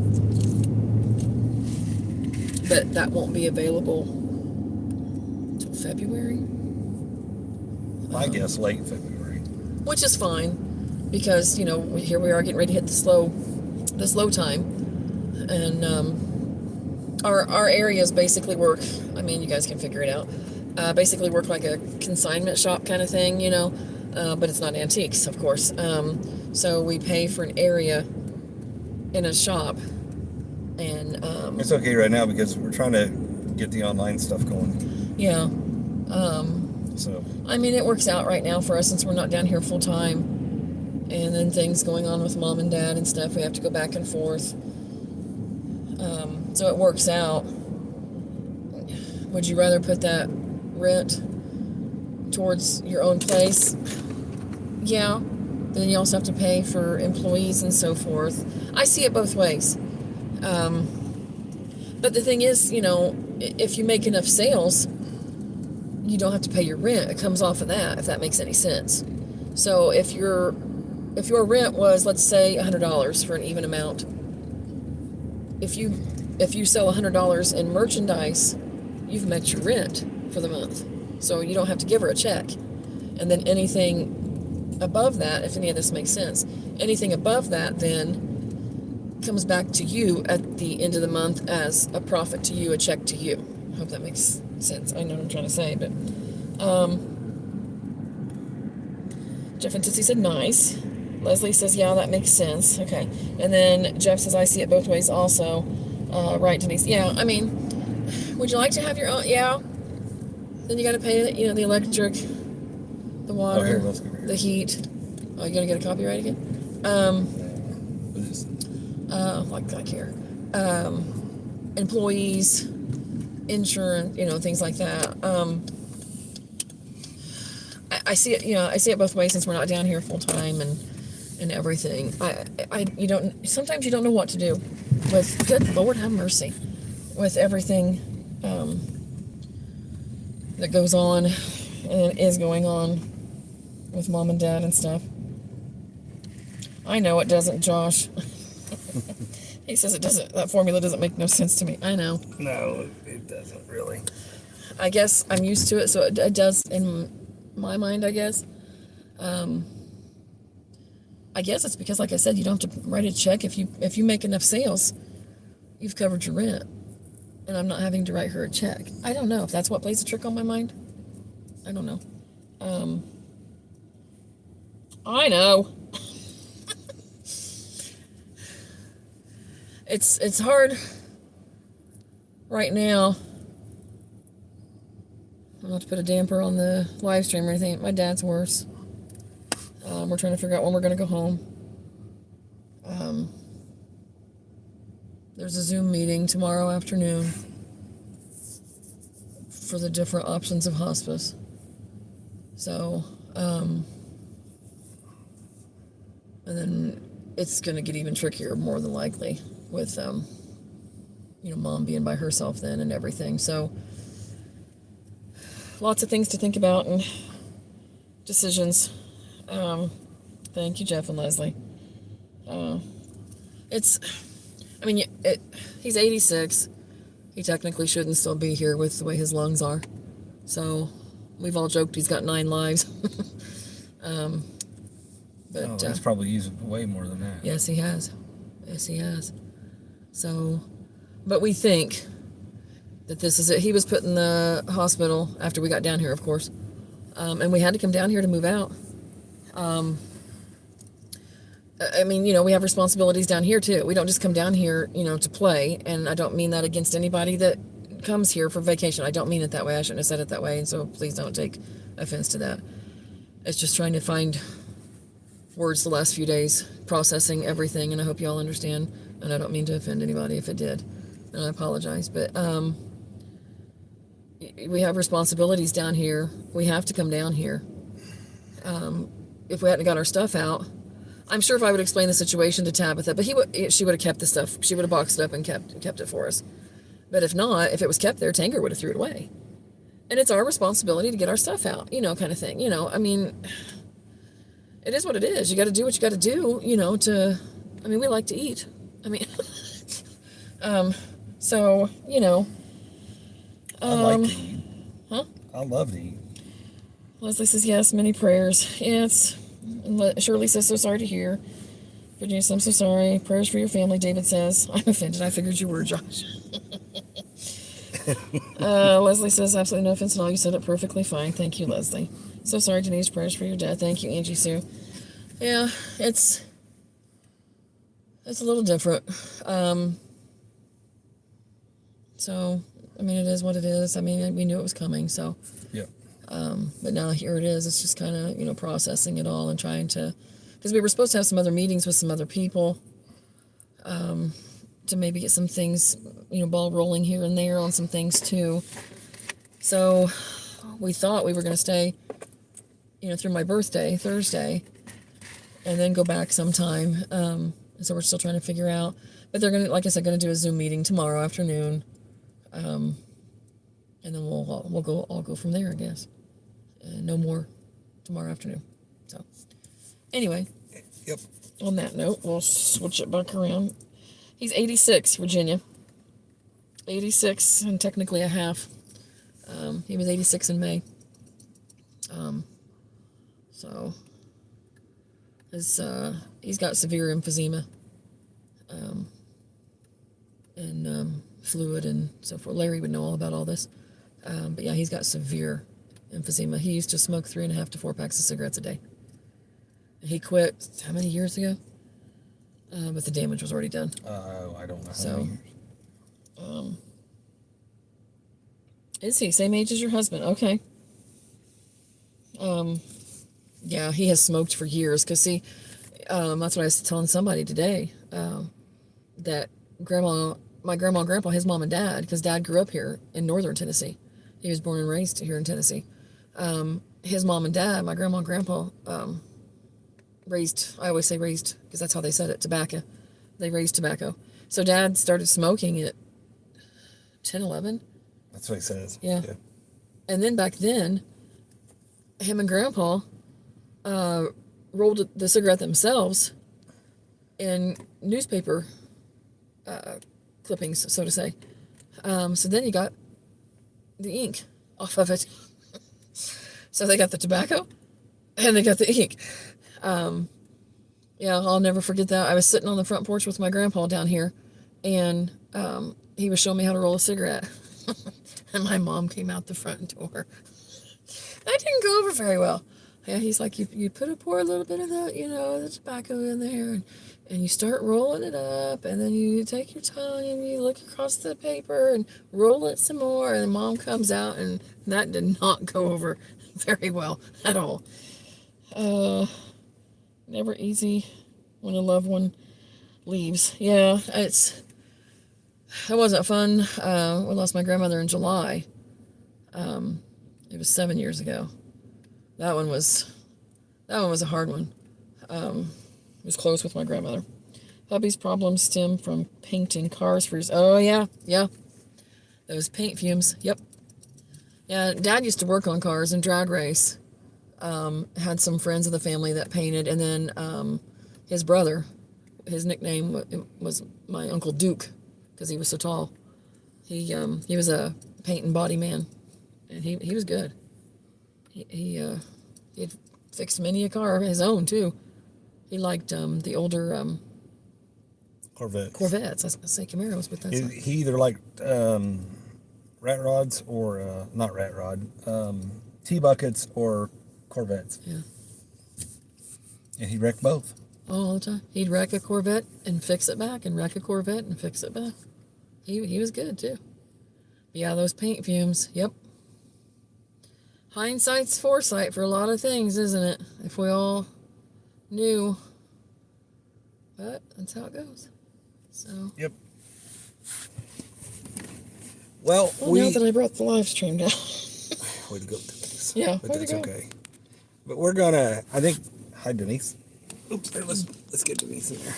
But that won't be available till February. I guess late February. Which is fine, because here we are getting ready to hit the slow time, and our areas basically work. I mean, you guys can figure it out. Basically work like a consignment shop kind of thing, but it's not antiques, of course. So we pay for an area in a shop, and it's okay right now because we're trying to get the online stuff going. Yeah. So I mean, it works out right now for us since we're not down here full time, and then things going on with mom and dad and stuff. We have to go back and forth. So it works out. Would you rather put that rent towards your own place? Yeah. Then you also have to pay for employees and so forth. I see it both ways. But the thing is, if you make enough sales, you don't have to pay your rent. It comes off of that, if that makes any sense. So if your rent was, let's say, $100 for an even amount, if you sell $100 in merchandise, you've met your rent for the month. So you don't have to give her a check. And then anything above that, if any of this makes sense, anything above that then comes back to you at the end of the month as a profit to you, a check to you. I hope that makes sense. I know what I'm trying to say, but Jeff and Tootsie said nice. Leslie says, yeah, that makes sense. Okay. And then Jeff says, I see it both ways also. Right, Denise? Yeah, I mean, would you like to have your own? Yeah. Then you got to pay, the electric, the water, the heat. Oh, you going to get a copyright again? Like here. employees, insurance, things like that. I see it, I see it both ways since we're not down here full time and everything. Sometimes you don't know what to do with, good Lord have mercy, with everything that goes on and is going on with mom and dad and stuff. I know it doesn't, Josh. He says it doesn't, that formula doesn't make no sense to me. I know. No, it doesn't really. I guess I'm used to it, so it does in my mind, I guess. I guess it's because, like I said, you don't have to write a check. If you make enough sales, you've covered your rent. And I'm not having to write her a check. I don't know if that's what plays a trick on my mind. I don't know. I know. It's hard right now. I'm not to put a damper on the live stream or anything. My dad's worse. We're trying to figure out when we're going to go home. There's a Zoom meeting tomorrow afternoon for the different options of hospice. So, and then it's going to get even trickier, more than likely, with, mom being by herself then and everything. So, lots of things to think about and decisions. Thank you, Jeff and Leslie. He's 86. He technically shouldn't still be here with the way his lungs are. So we've all joked he's got 9 lives. But he's probably used way more than that. Yes, he has. Yes, he has. So, but we think that this is it. He was put in the hospital after we got down here, of course. And we had to come down here to move out. We have responsibilities down here too. We don't just come down here, to play. And I don't mean that against anybody that comes here for vacation. I don't mean it that way. I shouldn't have said it that way. And so please don't take offense to that. It's just trying to find words the last few days, processing everything. And I hope you all understand. And I don't mean to offend anybody if it did. And I apologize. But we have responsibilities down here. We have to come down here. If we hadn't got our stuff out, I'm sure if I would explain the situation to Tabitha, but she would have kept the stuff. She would have boxed it up and kept it for us. But if not, if it was kept there, Tanger would have threw it away. And it's our responsibility to get our stuff out, kind of thing. It is what it is. You got to do what you got to do, we like to eat. So, I like to eat. Huh? I love to eat. Leslie says, yes, many prayers. Yes. Shirley says, so sorry to hear. Virginia says, I'm so sorry. Prayers for your family. David says, I'm offended. I figured you were, Josh. Leslie says, absolutely no offense at all. You said it perfectly fine. Thank you, Leslie. So sorry, Denise. Prayers for your dad. Thank you, Angie Sue. Yeah, it's a little different. So, it is what it is. We knew it was coming, so. Yeah. But now here it is. It's just kind of, processing it all and trying to, because we were supposed to have some other meetings with some other people, to maybe get some things, ball rolling here and there on some things too. So we thought we were going to stay, through my birthday, Thursday, and then go back sometime. So we're still trying to figure out, but they're going to, like I said, going to do a Zoom meeting tomorrow afternoon. And then we'll go from there, I guess. No more tomorrow afternoon. So, anyway. Yep. On that note, we'll switch it back around. He's 86, Virginia. 86 and technically a half. He was 86 in May. So, he's got severe emphysema. And fluid and so forth. Larry would know all about all this. But yeah, he's got severe emphysema. He used to smoke 3.5 to 4 packs of cigarettes a day. He quit how many years ago? But the damage was already done. I don't know. So, is he same age as your husband? Okay. Yeah, he has smoked for years. Cause see, that's what I was telling somebody today. That Grandma my grandma and grandpa, his mom and dad, because dad grew up here in northern Tennessee. He was born and raised here in Tennessee. His mom and dad, my grandma and grandpa, raised, I always say raised because that's how they said it, tobacco. They raised tobacco. So dad started smoking at 10, 11. That's what he says. Yeah. And then back then, him and grandpa rolled the cigarette themselves in newspaper clippings, so to say. So then you got the ink off of it. So they got the tobacco and they got the ink. Yeah, I'll never forget that. I was sitting on the front porch with my grandpa down here, and he was showing me how to roll a cigarette. And my mom came out the front door. That didn't go over very well. Yeah, he's like, you pour a little bit of the tobacco in there, and you start rolling it up, and then you take your tongue and you look across the paper and roll it some more, and mom comes out, and that did not go over very well at all. Never easy when a loved one leaves. Yeah, it wasn't fun. We lost my grandmother in July. It was 7 years ago. That one was a hard one. It was close with my grandmother. Hubby's problems stem from painting cars for his. Oh yeah. Those paint fumes. Yep. Yeah, Dad used to work on cars and drag race. Had some friends of the family that painted, and then his brother, his nickname was my Uncle Duke because he was so tall. He was a paint and body man, and he was good. He had fixed many a car of his own too. He liked the older Corvettes. I was gonna say Camaros, but that's he either liked rat rods or not rat rod, T-buckets or Corvettes. Yeah. And he wrecked both. All the time. He'd wreck a Corvette and fix it back, and wreck a Corvette and fix it back. He was good too. But yeah, those paint fumes. Yep. Hindsight's foresight for a lot of things, isn't it? If we all knew. But that's how it goes. So. Yep. Well, now that I brought the live stream down. Way to go, Denise. Yeah, but that's okay. But we're gonna. I think. Hi, Denise. Oops. There, let's get Denise in there.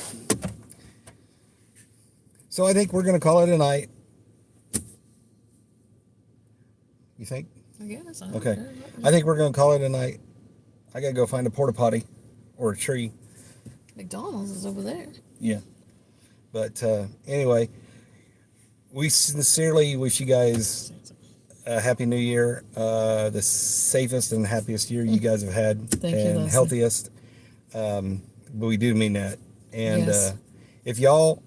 So I think we're gonna call it a night. You think? I guess. Okay. I think we're gonna call it a night. I gotta go find a porta potty or a tree. McDonald's is over there. Yeah. But anyway, we sincerely wish you guys a happy new year. The safest and happiest year you guys have had. Thank you, and Leslie. healthiest. But we do mean that. And Yes. if y'all,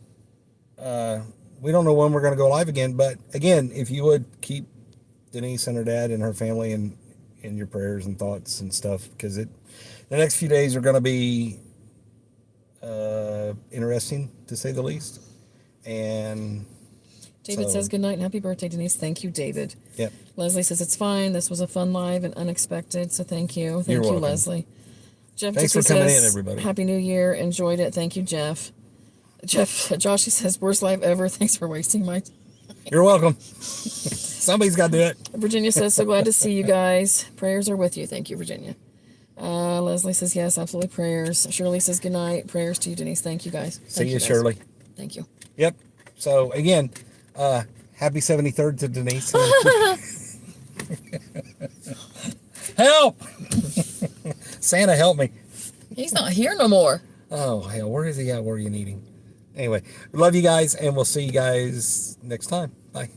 we don't know when we're going to go live again, but again, if you would keep Denise and her dad and her family in your prayers and thoughts and stuff, because the next few days are going to be interesting, to say the least. And David says good night and happy birthday, Denise. Thank you, David. Yep. Leslie says it's fine. This was a fun live and unexpected, so thank you. Thank You're you, welcome. Leslie. Jeff Thanks just for coming says, in, everybody. Happy New Year. Enjoyed it. Thank you, Jeff. Josh, he says, worst live ever. Thanks for wasting my time. You're welcome. Somebody's got to do it. Virginia says, so glad to see you guys. Prayers are with you. Thank you, Virginia. Leslie says, yes, absolutely prayers. Shirley says, good night. Prayers to you, Denise. Thank you, guys. See you, Shirley. Thank you. Yep. So, again, happy 73rd to Denise. Help! Santa, help me. He's not here no more. Oh, hell. Where is he at? Where are you needing? Anyway, we love you guys, and we'll see you guys next time. Bye.